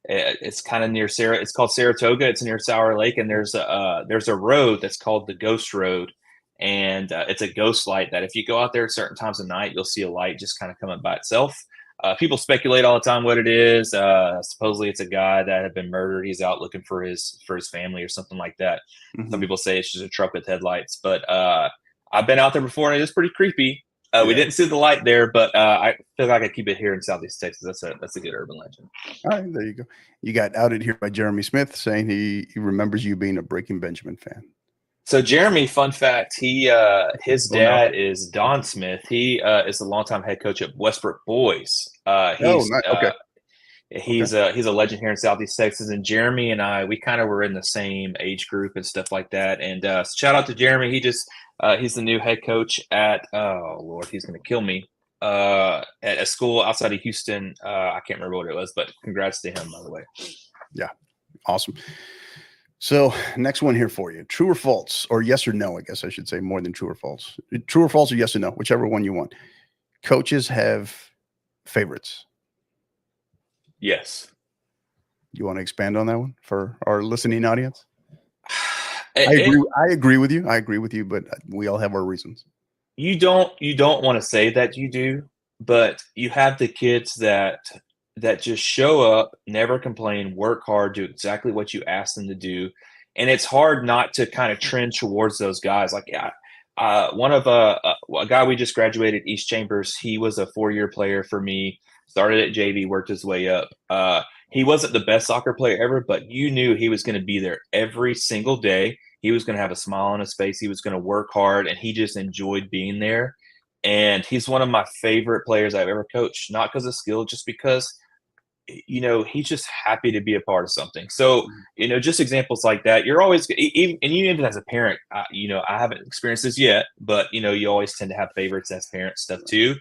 It's kind of near it's called Saratoga. It's near Sour Lake, and there's a road that's called the Ghost Road, and it's a ghost light that if you go out there at certain times of night, you'll see a light just kind of coming by itself. People speculate all the time what it is. Supposedly it's a guy that had been murdered. He's out looking for his family or something like that. Some people say it's just a truck with headlights, but I've been out there before and it is pretty creepy. We didn't see the light there, but I feel like I keep it here in Southeast Texas. That's a good urban legend. All right, there you go. You got outed here by Jeremy Smith saying he remembers you being a Breaking Benjamin fan. So Jeremy, fun fact, his dad is Don Smith. He is a longtime head coach at Westbrook Boys. He's a legend here in Southeast Texas. And Jeremy and I, we kind of were in the same age group and stuff like that. And shout out to Jeremy. He's the new head coach at he's gonna kill me. At a school outside of Houston. I can't remember what it was, but congrats to him, by the way. Yeah, awesome. So next one here for you. True or false, or yes or no, I guess I should say, more than true or false. True or false or yes or no, whichever one you want. Coaches have favorites. Yes. You want to expand on that one for our listening audience? I agree with you. I agree with you, but we all have our reasons. You don't want to say that you do, but you have the kids that just show up, never complain, work hard, do exactly what you ask them to do. And it's hard not to kind of trend towards those guys. Like, one of a guy we just graduated, East Chambers, he was a 4-year player for me, started at JV, worked his way up. He wasn't the best soccer player ever, but you knew he was going to be there every single day. He was going to have a smile on his face. He was going to work hard, and he just enjoyed being there. And he's one of my favorite players I've ever coached, not because of skill, just because he's just happy to be a part of something. So, just examples like that. You're always, even as a parent, I haven't experienced this yet, but, you always tend to have favorites as parents stuff too.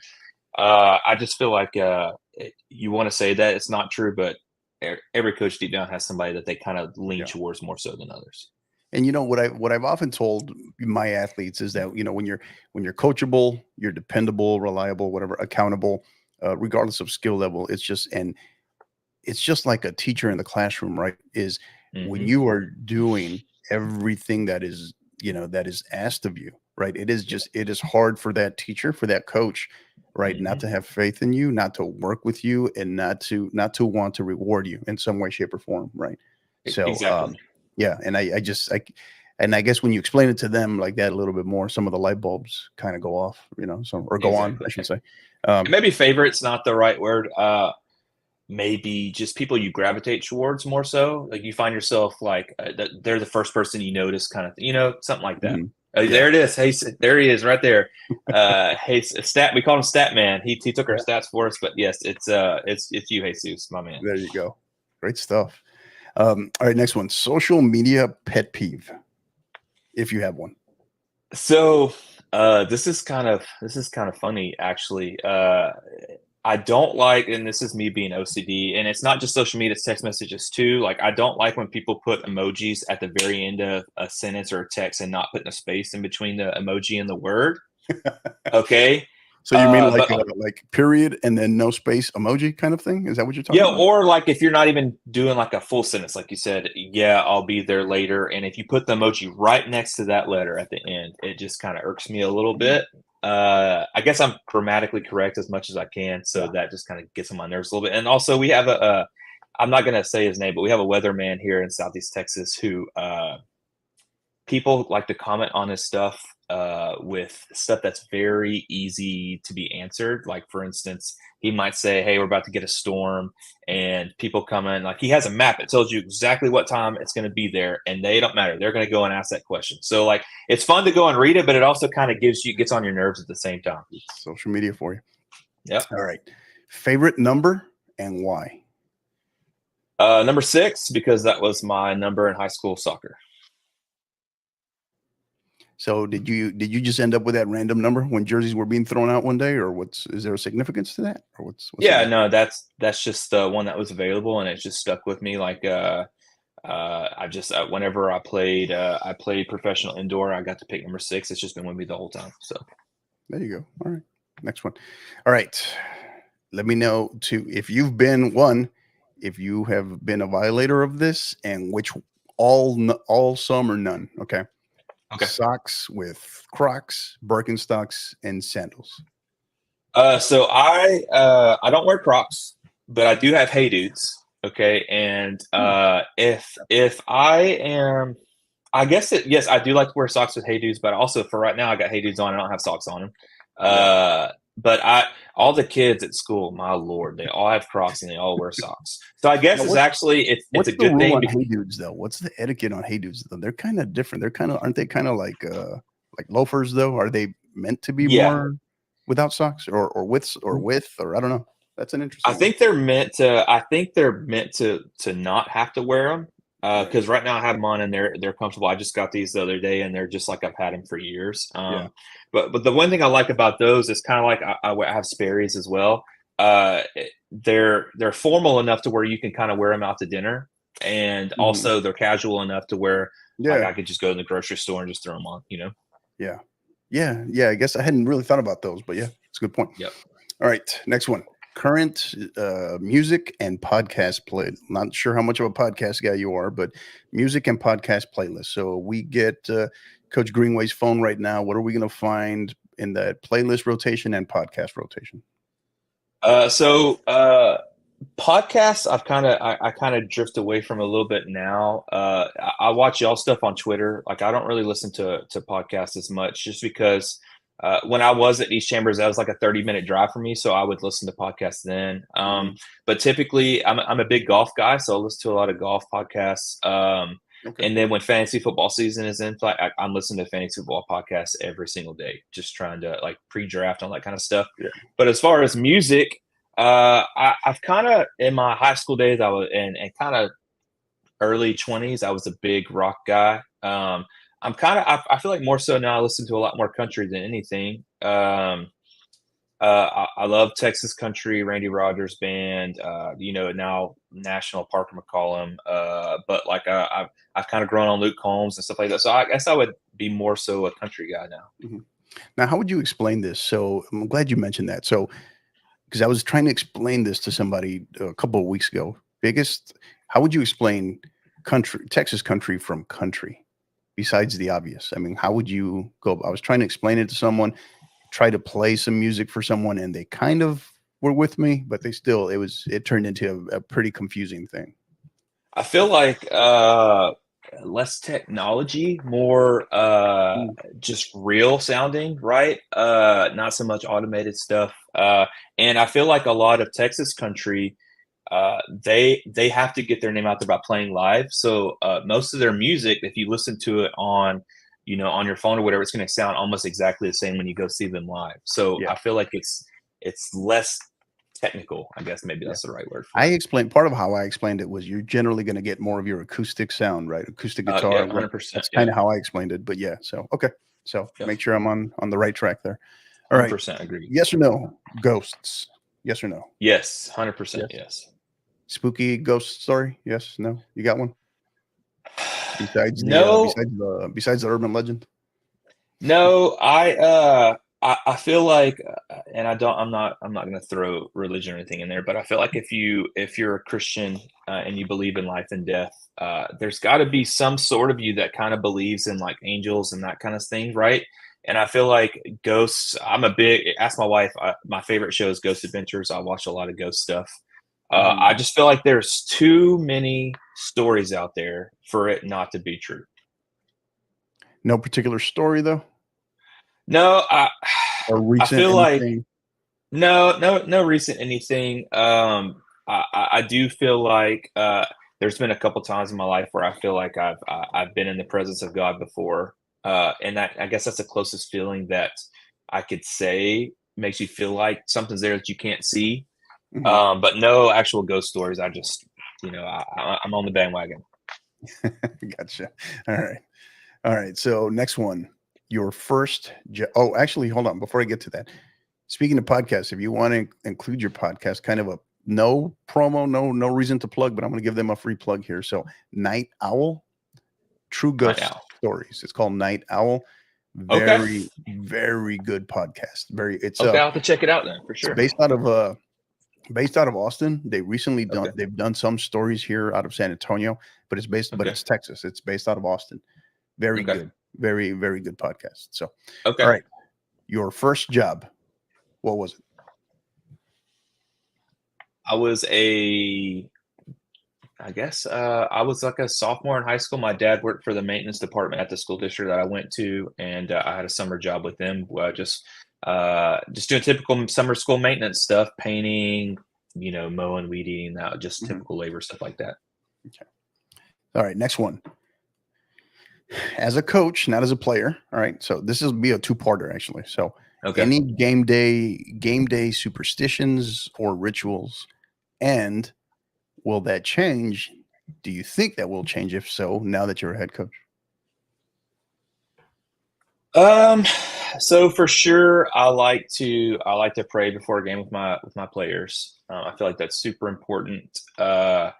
I just feel like you want to say that it's not true, but every coach deep down has somebody that they kind of lean towards more so than others. And what I've often told my athletes is that, when you're coachable, you're dependable, reliable, whatever, accountable, regardless of skill level, it's just like a teacher in the classroom, right? Is when you are doing everything that is asked of you, right? It is hard for that teacher, for that coach, right? Not to have faith in you, not to work with you, and not to want to reward you in some way, shape, or form, right? So, exactly. Yeah. And I guess when you explain it to them like that a little bit more, some of the light bulbs kind of go off, or go on, I should say. Maybe favorite's not the right word. Maybe just people you gravitate towards more so. Like you find yourself like they're the first person you notice, kind of, something like that. There it is. Hey, there he is right there. Hey, we call him Stat Man. He took our stats for us, but yes, it's you, Jesus, my man. There you go. Great stuff. All right, next one. Social media pet peeve, if you have one. So this is kind of funny, actually. I don't like, and this is me being OCD, and it's not just social media, it's text messages too. Like, I don't like when people put emojis at the very end of a sentence or a text and not putting a space in between the emoji and the word. Okay. So you mean like period and then no space emoji kind of thing? Is that what you're talking about? Yeah, or like if you're not even doing like a full sentence, like you said, I'll be there later. And if you put the emoji right next to that letter at the end, it just kind of irks me a little bit. I guess I'm grammatically correct as much as I can. So that just kind of gets on my nerves a little bit. And also we have I'm not going to say his name, but we have a weatherman here in Southeast Texas who people like to comment on his stuff with stuff that's very easy to be answered. Like, for instance, he might say, hey, we're about to get a storm, and people come in, like he has a map. It tells you exactly what time it's going to be there, and they don't matter. They're going to go and ask that question. So like, it's fun to go and read it, but it also kind of gets on your nerves at the same time. Social media for you. Yeah. All right. Favorite number and why? Number 6, because that was my number in high school soccer. So did you just end up with that random number when jerseys were being thrown out one day, or is there a significance to that, or what's no, that's just the one that was available, and it just stuck with me. Like I just whenever I played professional indoor, I got to pick number 6. It's just been with me the whole time. So there you go. All right, next one. All right, let me know too if you've been one, if you have been a violator of this, and which all, some, or none. Okay. Okay. Socks with Crocs, Birkenstocks, and sandals. So I don't wear Crocs, but I do have Hey Dudes. Okay, and if I am, I guess yes, I do like to wear socks with Hey Dudes, but also for right now, I got Hey Dudes on. I don't have socks on them. But all the kids at school, my lord, they all have Crocs and they all wear socks. So I guess Now, it's actually it's what's a the good rule thing. on Hey Dudes though? What's the etiquette on Hey Dudes though? They're kind of different. They're kind of aren't they kind of like loafers though? Are they meant to be Yeah, more without socks or with or I don't know. That's an I interesting one. think they're meant to. I think they're meant to not have to wear them Right. because right now I have them on and they're comfortable. I just got these the other day and they're just like I've had them for years. Yeah. But the one thing I like about those is kind of like I have Sperry's as well. They're formal enough to where you can kind of wear them out to dinner, and Mhm. also they're casual enough to where like Yeah. I could just go to the grocery store and just throw them on. You know. Yeah. Yeah. Yeah. I guess I hadn't really thought about those, but yeah, it's a good point. Yep. All right. Next one. Current music and podcast play. Not sure how much of a podcast guy you are, but music and podcast playlist. So we get Coach Greenway's phone right now. What are we going to find in that playlist rotation and podcast rotation? So podcasts I kind of drift away from a little bit now. I watch y'all stuff on Twitter. Like I don't really listen to podcasts as much just because when I was at East Chambers, that was like a 30-minute drive for me, so I would listen to podcasts then. But typically I'm a big golf guy, so I listen to a lot of golf podcasts. Okay. And then when fantasy football season is in, I'm listening to fantasy football podcasts every single day, just trying to like pre-draft all that kind of stuff. Yeah. But as far as music, I've kind of in my high school days, I was and kind of early 20s, I was a big rock guy. I'm kind of I feel like more so now I listen to a lot more country than anything. I love Texas country, Randy Rogers band. Now National Parker McCollum. But like I've kind of grown on Luke Combs and stuff like that. So I guess I would be more so a country guy now. Mm-hmm. Now, how would you explain this? So I'm glad you mentioned that. So because I was trying to explain this to somebody a couple of weeks ago. How would you explain Texas country from country besides the obvious? I mean, how would you go? I was trying to explain it to someone, try to play some music for someone, and they kind of were with me, but it turned into a pretty confusing thing. I feel like less technology, more just real sounding, right? Not so much automated stuff. And I feel like a lot of Texas country, they have to get their name out there by playing live. So most of their music, if you listen to it on on your phone or whatever, it's going to sound almost exactly the same when you go see them live. So Yeah. I feel like it's less technical. I guess maybe that's the right word for it. Part of how I explained it was you're generally going to get more of your acoustic sound, right? Acoustic guitar. Yeah, 100%. That's kind of how I explained it. But yeah, so okay. So Yep. make sure I'm on the right track there. All right. 100% agree. Yes or no? Ghosts. Yes or no? Yes, 100% yes. Spooky ghost story? Yes, no. You got one? Besides No, besides the urban legend? no, I feel like, and I'm not going to throw religion or anything in there, but I feel like if you're a Christian and you believe in life and death, there's got to be some sort of you that kind of believes in like angels and that kind of thing, right? And I feel like ghosts. Ask my wife. My favorite show is Ghost Adventures. I watch a lot of ghost stuff. I just feel like there's too many stories out there for it not to be true. No particular story though? No, Or recent I feel anything? like no recent anything. I do feel like there's been a couple times in my life where I feel like I've been in the presence of God before, and I guess that's the closest feeling that I could say makes you feel like something's there that you can't see. But no actual ghost stories. I just I'm on the bandwagon. Gotcha. All right. So next one, your first oh, actually, hold on. Before I get to that, speaking of podcasts, if you want to include your podcast, kind of a no promo, no reason to plug, but I'm going to give them a free plug here. So Night Owl, True Ghost Stories. It's called Night Owl. Very, very good podcast. I'll have to check it out then for sure. It's based out of Austin. They recently they've done some stories here out of San Antonio, but but it's Texas. It's based out of Austin. Very good. Very, very good podcast. So, all right. Your first job, what was it? I was I was like a sophomore in high school. My dad worked for the maintenance department at the school district that I went to, and I had a summer job with them, just doing typical summer school maintenance stuff, painting, mowing, weeding, just typical labor stuff like that. Okay. All right, next one. As a coach, not as a player. All right, so this will be a two-parter actually. So, Okay. any game day superstitions or rituals, and will that change? Do you think that will change? If so, now that you're a head coach? So for sure, I like to pray before a game with my players. I feel like that's super important. I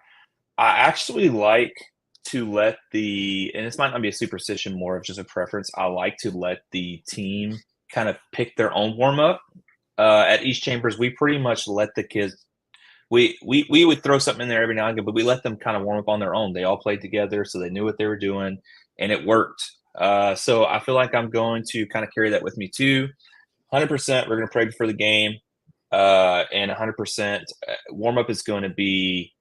actually like to let and this might not be a superstition, more of just a preference. I like to let the team kind of pick their own warm up. At East Chambers, we pretty much let the kids. We would throw something in there every now and again, but we let them kind of warm up on their own. They all played together, so they knew what they were doing, and it worked. So I feel like I'm going to kind of carry that with me too. 100%, we're going to pray before the game, and 100% warm up is going to be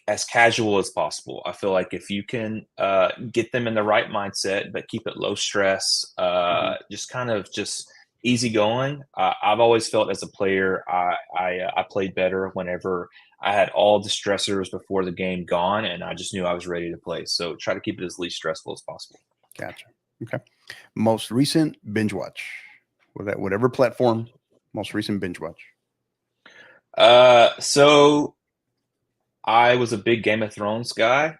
as casual as possible. I feel like if you can get them in the right mindset, but keep it low stress, just easy going. I've always felt as a player, I played better whenever I had all the stressors before the game gone, and I just knew I was ready to play. So try to keep it as least stressful as possible. Gotcha. Okay. Most recent binge watch, whatever platform. Most recent binge watch. So I was a big Game of Thrones guy.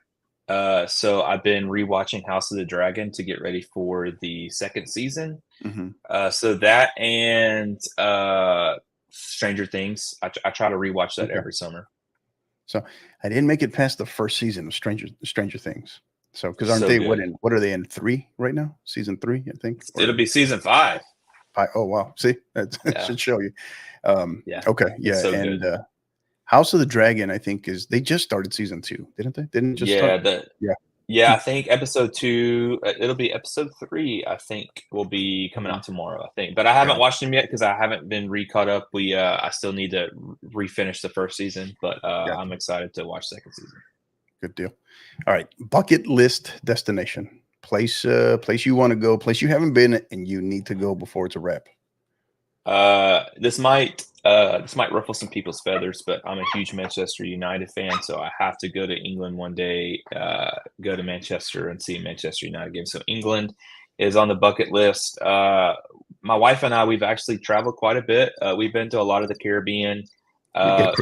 So I've been rewatching House of the Dragon to get ready for the second season. So that and Stranger Things. I try to rewatch that every summer. So I didn't make it past the first season of Stranger Things. So because aren't they good. what are they in 3 right now? Season 3, I think. It'll be season 5. Oh wow! See, that should show you. Yeah. Okay. Yeah. So and House of the Dragon, I think they just started season 2, didn't they? Didn't just start? Yeah. I think episode 2. It'll be episode 3. I think will be coming out tomorrow. I think, but I haven't watched them yet because I haven't been caught up. I still need to refinish the first season, but I'm excited to watch second season. Good deal. All right, bucket list destination, place you want to go, place you haven't been and you need to go before it's a wrap. This might ruffle some people's feathers, but I'm a huge Manchester United fan, so I have to go to England one day, go to Manchester and see a Manchester United game. So England is on the bucket list. My wife and I, we've actually traveled quite a bit. We've been to a lot of the Caribbean.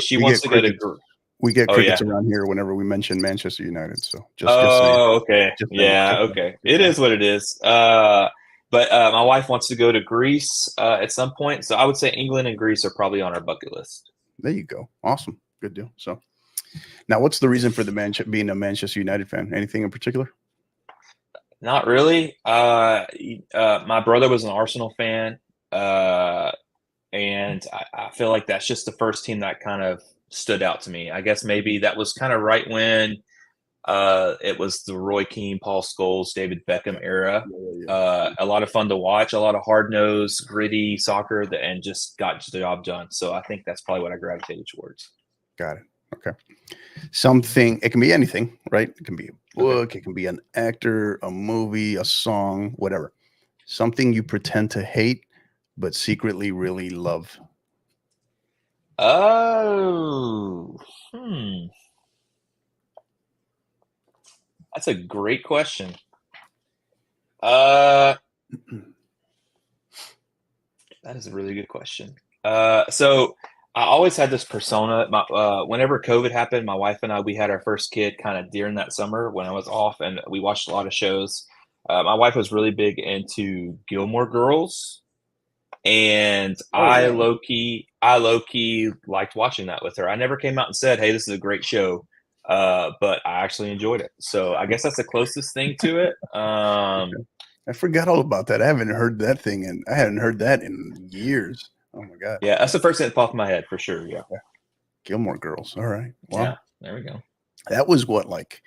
She wants to go to. We get crickets around here whenever we mention Manchester United. So just okay. Okay. It is what it is. But my wife wants to go to Greece at some point. So I would say England and Greece are probably on our bucket list. There you go. Awesome. Good deal. So now what's the reason for being a Manchester United fan? Anything in particular? Not really. My brother was an Arsenal fan. And I feel like that's just the first team that kind of stood out to me. I guess maybe that was kind of right when it was the Roy Keane, Paul Scholes, David Beckham era. A lot of fun to watch, a lot of hard-nosed, gritty soccer and just got the job done. So I think that's probably what I gravitated towards. Got it. Okay. Something, it can be anything, right? It can be a book, It can be an actor, a movie, a song, whatever. Something you pretend to hate but secretly really love. Oh, that's a great question. That is a really good question. So I always had this persona. Whenever COVID happened, my wife and I, we had our first kid kind of during that summer when I was off, and we watched a lot of shows. My wife was really big into Gilmore Girls. And I low key liked watching that with her. I never came out and said, "Hey, this is a great show," but I actually enjoyed it. So I guess that's the closest thing to it. I forgot all about that. I haven't heard that thing, and I hadn't heard that in years. Oh my god! Yeah, that's the first thing that popped in my head for sure. Yeah, Gilmore Girls. All right. Wow. Yeah, there we go. That was what, like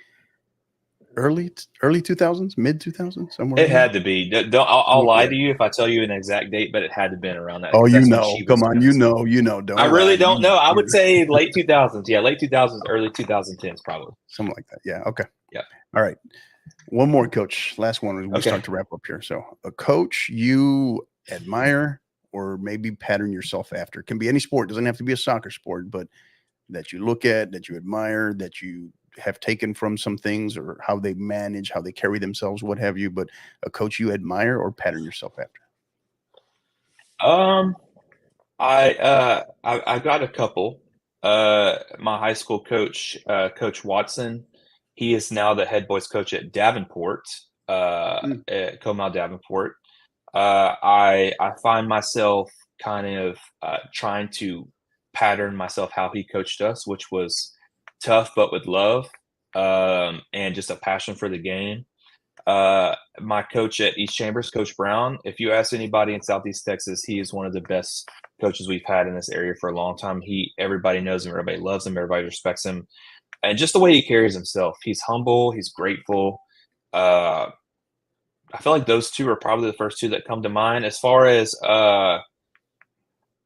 early 2000s, mid 2000s, somewhere. It had to be. I'll lie Yeah. to you if I tell you an exact date, but it had to have been around that Oh, because that's when she was come on, in high school. don't I really lie. don't know. I would say late 2000s. Yeah, late 2000s, early 2010s, probably. Something like that. Yeah. Okay. Yeah. All right. One more, coach. Last one as we start to wrap up here. So, a coach you admire or maybe pattern yourself after. It can be any sport. It doesn't have to be a soccer sport, but that you look at, that you admire, that you have taken from some things or how they manage, how they carry themselves, what have you. But a coach you admire or pattern yourself after. I got a couple. My high school coach, Coach Watson, he is now the head boys coach at Davenport, at Comal Davenport. I find myself kind of trying to pattern myself how he coached us, which was tough but with love, and just a passion for the game. My coach at East Chambers, Coach Brown, if you ask anybody in Southeast Texas, he is one of the best coaches we've had in this area for a long time. Everybody knows him, everybody loves him, everybody respects him, and just the way he carries himself. He's humble, he's grateful. I feel like those two are probably the first two that come to mind. As far as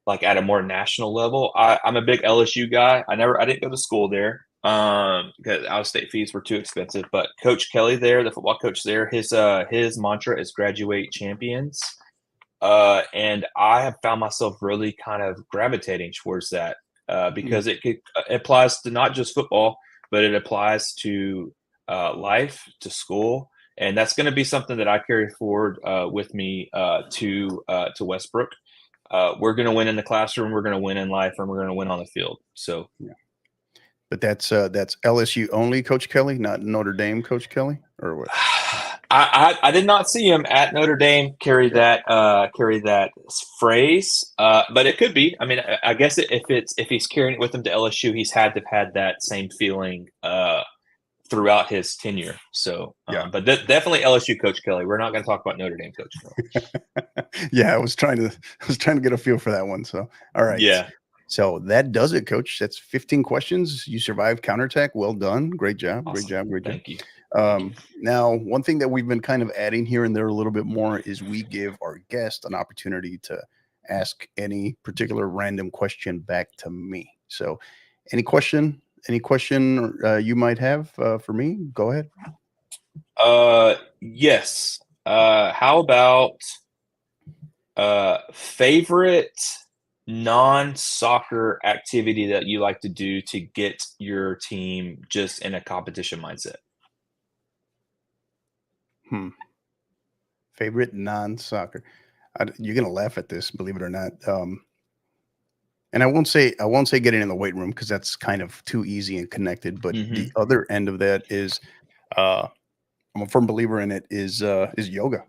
like at a more national level, I'm a big LSU guy. I didn't go to school there because out-of-state fees were too expensive. But Coach Kelly there, the football coach there, his mantra is graduate champions. And I have found myself really kind of gravitating towards that because it applies to not just football, but it applies to life, to school. And that's going to be something that I carry forward with me to Westbrook. We're going to win in the classroom, we're going to win in life, and we're going to win on the field. So, yeah. But that's LSU only, Coach Kelly, not Notre Dame, Coach Kelly, or what? I did not see him at Notre Dame carry that phrase, but it could be. I mean, I guess if he's carrying it with him to LSU, he's had to have had that same feeling throughout his tenure. So, but definitely LSU Coach Kelly. We're not going to talk about Notre Dame Coach Kelly. Yeah, I was trying to get a feel for that one. So, all right. Yeah. So that does it, Coach. That's 15 questions. You survived counterattack. Well done. Great job. Awesome. Great job. Thank you. Now, one thing that we've been kind of adding here and there a little bit more is we give our guest an opportunity to ask any particular random question back to me. So, any question you might have for me? Go ahead. Yes. How about favorite non-soccer activity that you like to do to get your team just in a competition mindset? Favorite non-soccer. You're gonna laugh at this, believe it or not. And I won't say getting in the weight room because that's kind of too easy and connected. But the other end of that is, I'm a firm believer in it. Is yoga,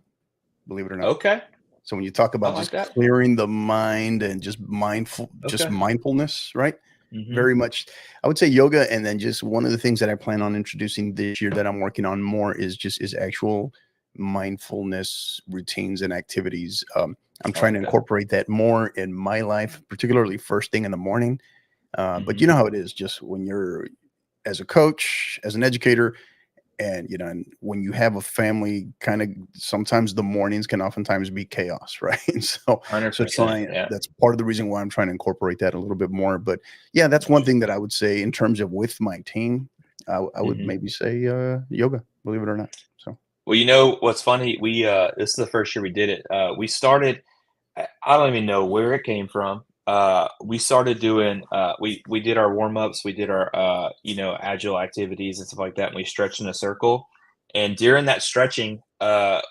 believe it or not. Okay. So when you talk about just clearing the mind and just mindfulness, right? Very much, I would say yoga. And then just one of the things that I plan on introducing this year that I'm working on more is actual mindfulness routines and activities. I'm trying to incorporate that more in my life, particularly first thing in the morning. But you know how it is just when you're as a coach, as an educator, and and when you have a family, kind of sometimes the mornings can oftentimes be chaos, right? So that's part of the reason why I'm trying to incorporate that a little bit more. But yeah, that's one thing that I would say in terms of with my team, I would maybe say yoga, believe it or not. So well, what's funny, we this is the first year we did it. We started, I don't even know where it came from. We started doing we did our warm-ups, we did our agile activities and stuff like that, and we stretched in a circle. And during that stretching,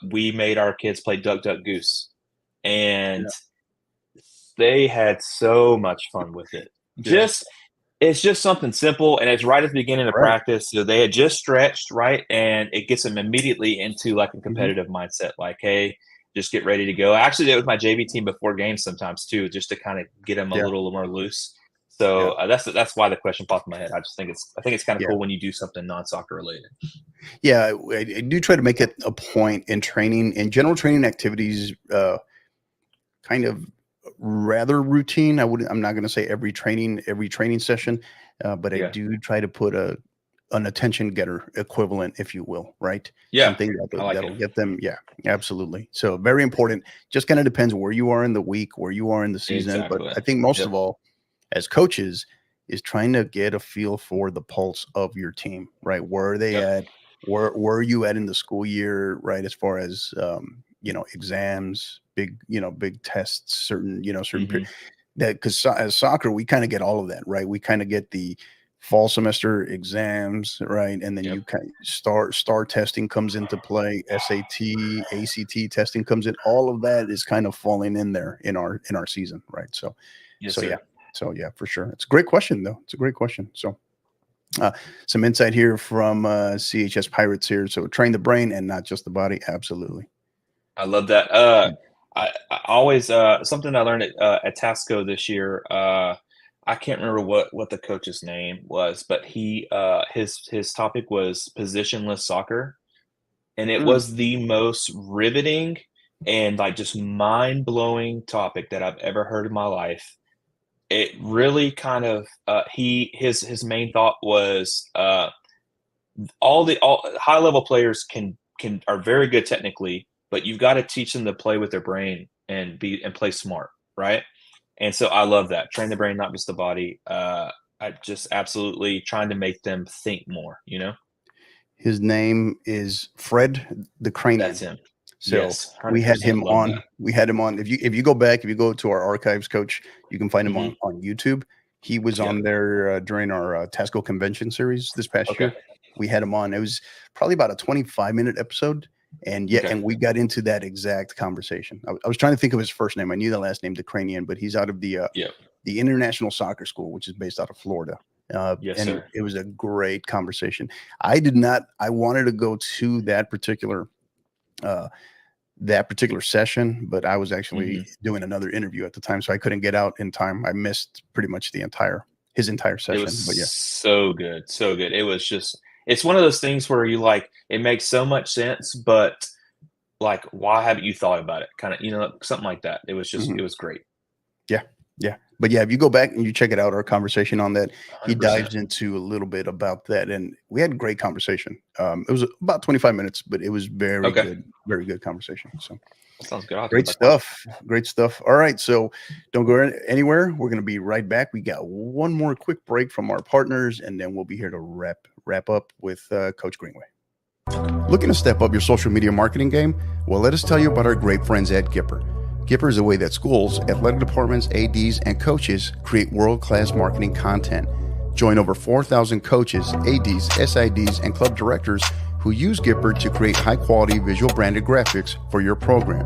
we made our kids play duck duck goose, and they had so much fun with it. It's just something simple, and it's right at the beginning of practice. So they had just stretched, right? And it gets them immediately into like a competitive mindset, like, hey, just get ready to go. I actually did it with my JV team before games sometimes too, just to kind of get them a little more loose. So that's why the question popped in my head. I think it's kind of cool when you do something non-soccer related. Yeah, I do try to make it a point in training, in general training activities, kind of rather routine. I'm not going to say every training session, but I do try to put a an attention getter equivalent, if you will, right? Yeah, Something I like that'll it. get them. Yeah, absolutely. So very important. Just kind of depends where you are in the week, where you are in the season. But Exactly. I think most Yep. of all, as coaches, is trying to get a feel for the pulse of your team, right? Where are they Yep. at? Where are you at in the school year, right? As far as exams, big tests, certain Hmm. that, because as soccer we kind of get all of that, right? We kind of get the fall semester exams, right? And then Yep. you kind of star testing comes into play, SAT, ACT testing comes in. All of that is kind of falling in there in our season, right? So Yes, so yeah. sir. So yeah, for sure. It's a great question though. It's a great question. So uh, some insight here from CHS Pirates here. So train the brain and not just the body. Absolutely. I love that. I always something I learned at Tasco this year. I can't remember what the coach's name was, but his topic was positionless soccer, and it Mm. was the most riveting and like just mind blowing topic that I've ever heard in my life. It really kind of his main thought was all high level players can are very good technically, but you've got to teach them to play with their brain and play smart, right? And so I love that. Train the brain, not just the body. I just absolutely trying to make them think more, you know? His name is Fred the That's Cranian. him. So Yes, we had 100%. him Love on. that. We had him on. If you go to our archives, Coach, you can find him Hmm. on YouTube. He was Yep. on there during our Tasco convention series this past Okay. year. We had him on. It was probably about a 25-minute episode, and Okay. we got into that exact conversation. I was trying to think of his first name. I knew the last name, the Cranian, but he's out of Yep. the International Soccer School, which is based out of Florida. Yes, And sir. it was a great conversation. I did not. I wanted to go to uh, that particular session, but I was actually Hmm. doing another interview at the time, so I couldn't get out in time. I missed pretty much his entire It was session. But yeah. so good, so good. It was just it's one of those things where you like it makes so much sense, but like why haven't you thought about it? Kind of, something like that. It Mhm. was great. Yeah, yeah. But yeah, if you go back and you check it out, our conversation on that, he 100%. dives into a little bit about that, and we had a great conversation. It was about 25 minutes, but it was Okay. very good conversation. So That sounds good. I'll have to go great back watch it. stuff, great stuff. All right, so don't go anywhere. We're going to be right back. We got one more quick break from our partners, and then we'll be here to wrap up with Coach Greenway. Looking to step up your social media marketing game? Well, let us tell you about our great friends at Gipper. Gipper is a way that schools, athletic departments, ADs, and coaches create world-class marketing content. Join over 4,000 coaches, ADs, SIDs, and club directors who use Gipper to create high-quality visual branded graphics for your program.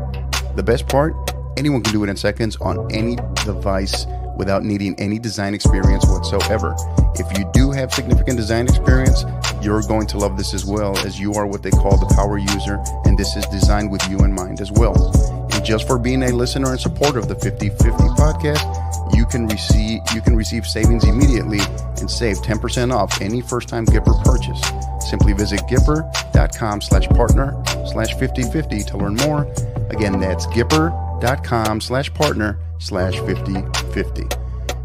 The best part? Anyone can do it in seconds on any device without needing any design experience whatsoever. If you do have significant design experience, you're going to love this as well, as you are what they call the power user, and this is designed with you in mind as well. And just for being a listener and supporter of the 50/50 podcast, you can receive savings immediately and save 10% off any first-time Gipper purchase. Simply visit gipper.com/partner/5050 to learn more. Again, that's gipper.com/partner/5050.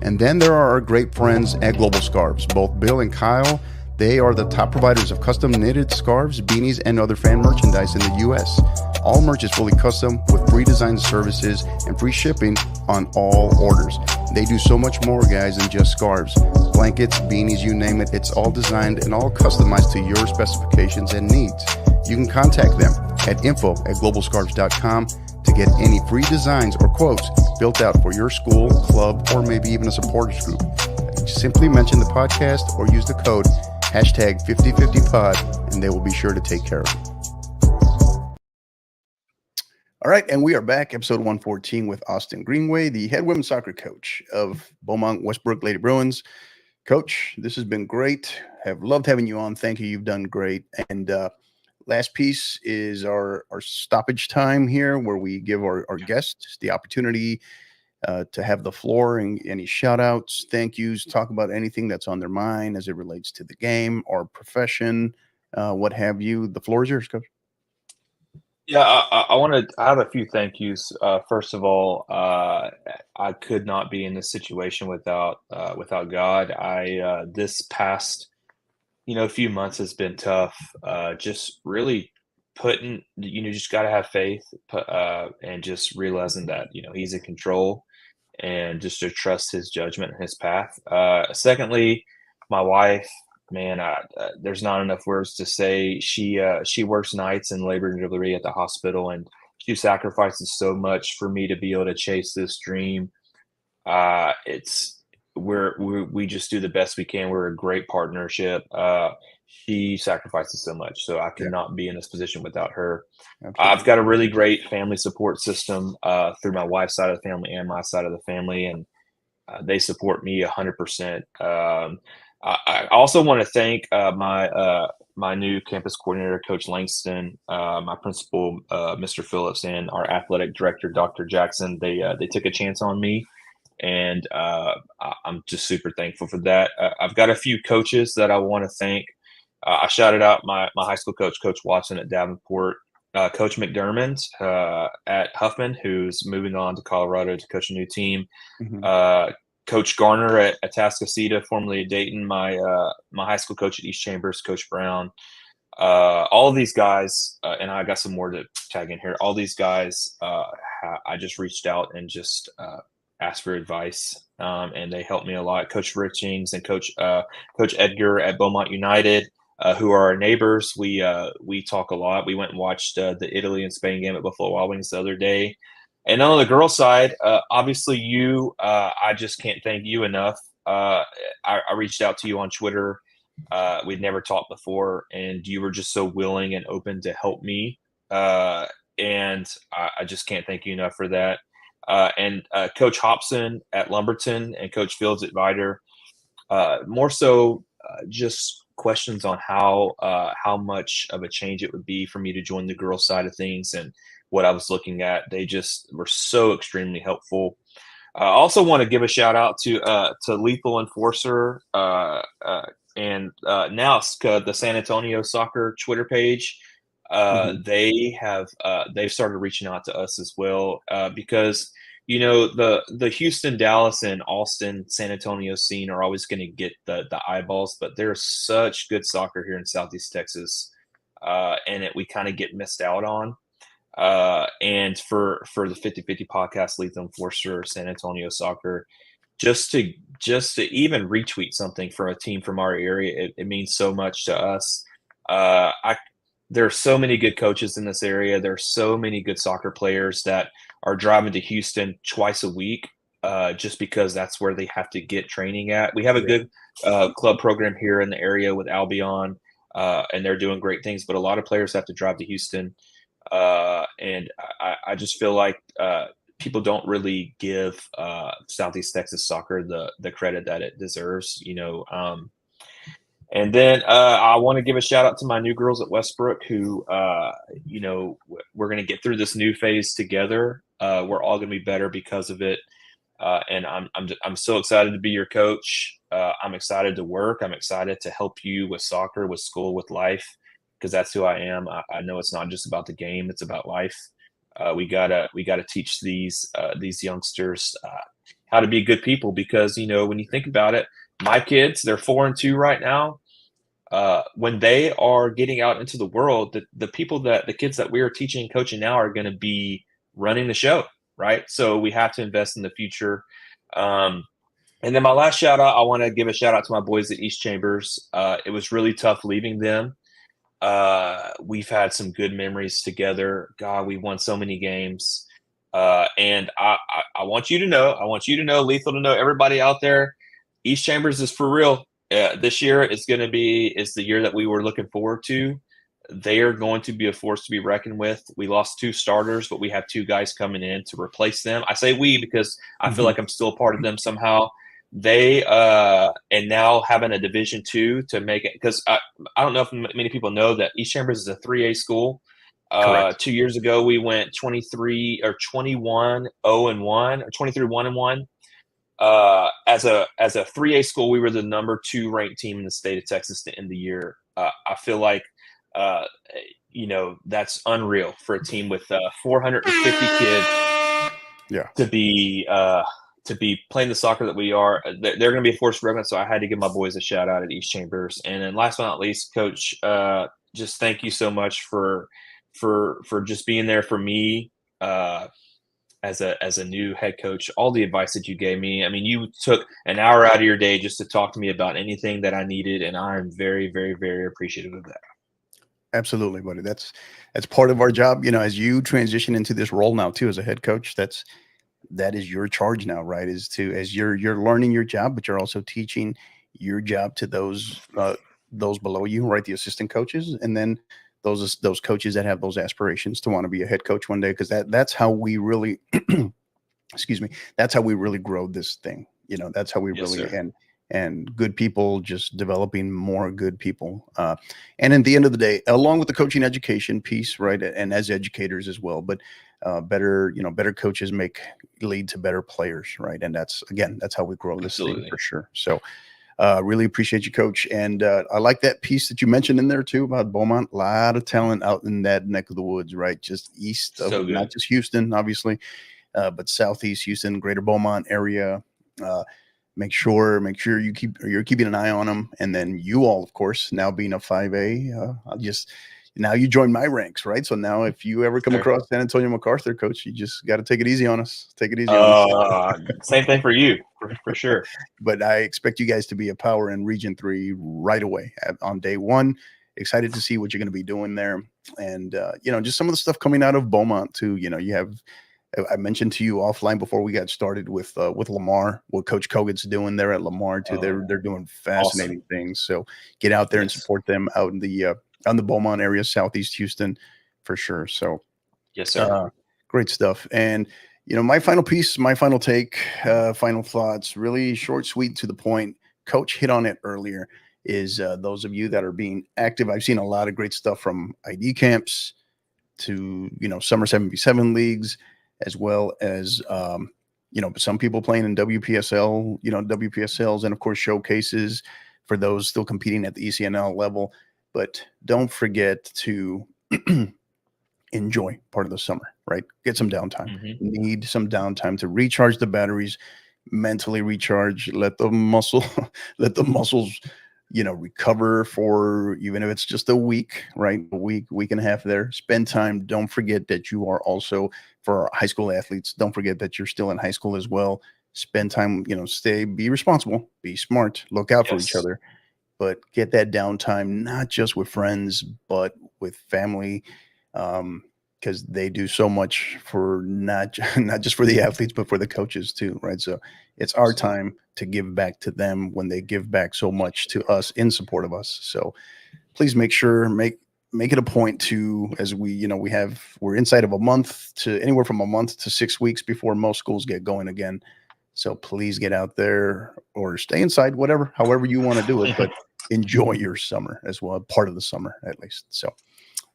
And then there are our great friends at Global Scarves, both Bill and Kyle. They are the top providers of custom knitted scarves, beanies, and other fan merchandise in the U.S. All merch is fully custom with free design services and free shipping on all orders. They do so much more, guys, than just scarves. Blankets, beanies, you name it, it's all designed and all customized to your specifications and needs. You can contact them at info@globalscarves.com to get any free designs or quotes built out for your school, club, or maybe even a supporters group. Simply mention the podcast or use the code #5050pod and they will be sure to take care of it. All right, and we are back, episode 114 with Austin Greenway, the head women's soccer coach of Beaumont Westbrook Lady Bruins. Coach, this has been great. Have loved having you on. Thank you. You've done great. And last piece is our stoppage time here, where we give our guests the opportunity to have the floor and any shout outs, thank yous, talk about anything that's on their mind as it relates to the game or profession, what have you. The floor is yours, Coach. Yeah, I want to. I have a few thank yous. First of all, I could not be in this situation without God. This past a few months has been tough. Just really putting, just got to have faith, and just realizing that, he's in control, and just to trust his judgment and his path. Secondly, my wife, man, there's not enough words to say. She works nights in labor and delivery at the hospital, and she sacrifices so much for me to be able to chase this dream. It's we just do the best we can. We're a great partnership. She sacrifices so much, so I Yeah, cannot be in this position without her. I've absolutely. got a really great family support system through my wife's side of the family and my side of the family, and they support me 100%. I also want to thank my new campus coordinator, Coach Langston, my principal, Mr. Phillips, and our athletic director, Dr. Jackson. They took a chance on me, and I'm just super thankful for that. I've got a few coaches that I want to thank. I shouted out my high school coach, Coach Watson at Davenport, Coach McDermott at Huffman, who's moving on to Colorado to coach a new team. Mhm. Coach Garner at Atascocita, formerly at Dayton, my high school coach at East Chambers, Coach Brown. All of these guys, and I got some more to tag in here. All these guys, I just reached out and just asked for advice, and they helped me a lot. Coach Richings and Coach Edgar at Beaumont United, who are our neighbors. We talk a lot. We went and watched the Italy and Spain game at Buffalo Wild Wings the other day. And on the girls' side, obviously I just can't thank you enough. I reached out to you on Twitter. We'd never talked before, and you were just so willing and open to help me. And I just can't thank you enough for that. And Coach Hobson at Lumberton and Coach Fields at Vider, more so just questions on how much of a change it would be for me to join the girls' side of things and what I was looking at. They just were so extremely helpful. I also want to give a shout out to Lethal Enforcer and now the San Antonio Soccer Twitter page. Mhm. They've started reaching out to us as well, because the Houston, Dallas, and Austin, San Antonio scene are always going to get the eyeballs, but there's such good soccer here in Southeast Texas, and we kind of get missed out on. And for the 50/50 podcast, Lethal Enforcer, San Antonio Soccer, just to even retweet something for a team from our area, it means so much to us. I There are so many good coaches in this area. There are so many good soccer players that are driving to Houston twice a week, just because that's where they have to get training at. We have a Yeah. good club program here in the area with Albion, and they're doing great things. But a lot of players have to drive to Houston, and I just feel like people don't really give Southeast Texas soccer the credit that it deserves. And then I want to give a shout out to my new girls at Westbrook, who, we're going to get through this new phase together. We're all going to be better because of it. And I'm so excited to be your coach. I'm excited to work. I'm excited to help you with soccer, with school, with life, because that's who I am. I know it's not just about the game; it's about life. We gotta teach these youngsters how to be good people, because when you think about it, my kids, they're 4 and 2 right now. When they are getting out into the world, the kids that we are teaching and coaching now are going to be running the show, right? So we have to invest in the future. Um, and then my last shout out, I want to give a shout out to my boys at East Chambers. It was really tough leaving them. We've had some good memories together. God, we won so many games. And I want you to know, Lethal to know, everybody out there, East Chambers is for real. This year is the year that we were looking forward to. They are going to be a force to be reckoned with. We lost 2 starters, but we have 2 guys coming in to replace them. I say we because I feel Mhm. like I'm still a part of them somehow. They and now having a Division II to make it, because I don't know if many people know that East Chambers is a 3A school. Correct. 2 years ago, we went 23 or 21 0-1, or 23 1-1. As a 3A school, we were the number 2 ranked team in the state of Texas to end the year. I feel like uh, that's unreal for a team with 450 kids Yeah. to be to be playing the soccer that we are. They're going to be a force for everyone. So I had to give my boys a shout out at East Chambers. And then last but not least, Coach, just thank you so much for just being there for me as a new head coach. All the advice that you gave me. I mean, you took an hour out of your day just to talk to me about anything that I needed, and I'm very, very, very appreciative of that. Absolutely, buddy. That's part of our job. As you transition into this role now too as a head coach, that is your charge now, right? As you're learning your job, but you're also teaching your job to those below you, right? The assistant coaches, and then those coaches that have those aspirations to want to be a head coach one day, because that's how we really excuse me, that's how we really grow this thing. That's how we Yes, really sir. and good people, just developing more good people. And at the end of the day, along with the coaching education piece, right? And as educators as well, but better coaches lead to better players, right? And that's how we grow this thing for sure. So really appreciate you, Coach. And I like that piece that you mentioned in there too about Beaumont. A lot of talent out in that neck of the woods, right? Just east of not just Houston, obviously, but southeast Houston, greater Beaumont area. Make sure you're keeping an eye on them. And then you all, of course, now being a 5A, now you join my ranks, right? So now if you ever come across San Antonio MacArthur, Coach, you just got to take it easy on us. Take it easy on us. Same thing for you, for sure. But I expect you guys to be a power in Region 3 right away on day one. Excited to see what you're going to be doing there. And, just some of the stuff coming out of Beaumont too. I mentioned to you offline before we got started with Lamar, what Coach Kogan's doing there at Lamar too. They're doing fascinating things. So get out there and support them out in the on the Beaumont area, Southeast Houston, for sure. So yes, sir. Great stuff. And my final piece, my final take, final thoughts, really short, sweet, to the point. Coach hit on it earlier. Is those of you that are being active? I've seen a lot of great stuff from ID camps to summer 7v7 leagues, as well as, some people playing in WPSL, WPSLs, and of course showcases for those still competing at the ECNL level. But don't forget to enjoy part of the summer, right? Get some downtime. Mm-hmm. Need some downtime to recharge the batteries, mentally recharge, let the muscles, recover for, even if it's just a week, right? A week and a half there. Spend time. Don't forget that you are also, for our high school athletes, don't forget that you're still in high school as well. Spend time, be responsible, be smart, look out for each other, but get that downtime, not just with friends, but with family, because they do so much for not just for the athletes, but for the coaches too, right? So it's our time to give back to them when they give back so much to us in support of us. So please make it a point to, as we're inside of a month to anywhere from a month to 6 weeks before most schools get going again. So please get out there or stay inside, however you want to do it, but enjoy your summer as well, part of the summer at least. So,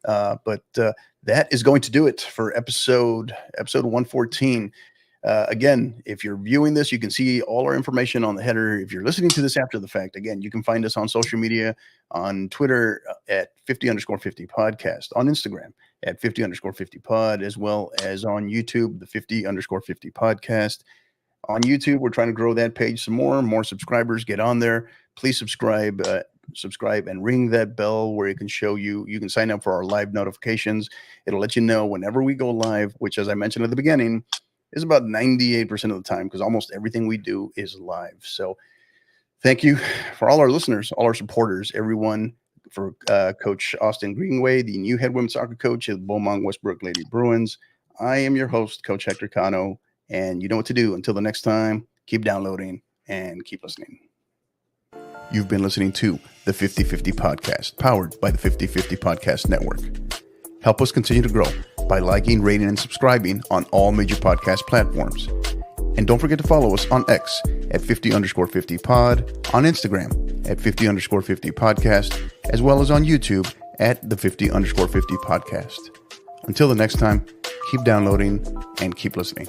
but that is going to do it for episode 114. Again, if you're viewing this, you can see all our information on the header. If you're listening to this after the fact, again, you can find us on social media, on Twitter at 50_50 podcast, on Instagram at 50_50 pod, as well as on YouTube, the 50_50 podcast. On YouTube, we're trying to grow that page some more subscribers. Get on there. Please subscribe and ring that bell where it can show you can sign up for our live notifications. It'll let you know whenever we go live, which, as I mentioned at the beginning, is about 98% of the time, because almost everything we do is live. So thank you for all our listeners, all our supporters, everyone, for Coach Austin Greenway, the new head women's soccer coach at Beaumont Westbrook Lady Bruins. I am your host, Coach Hector Cano, and you know what to do. Until the next time, keep downloading and keep listening. You've been listening to the 50/50 podcast, powered by the 50/50 Podcast Network. Help us continue to grow by liking, rating, and subscribing on all major podcast platforms. And don't forget to follow us on X at 50_50 pod, on Instagram at 50_50 podcast, as well as on YouTube at the 50_50 podcast. Until the next time, keep downloading and keep listening.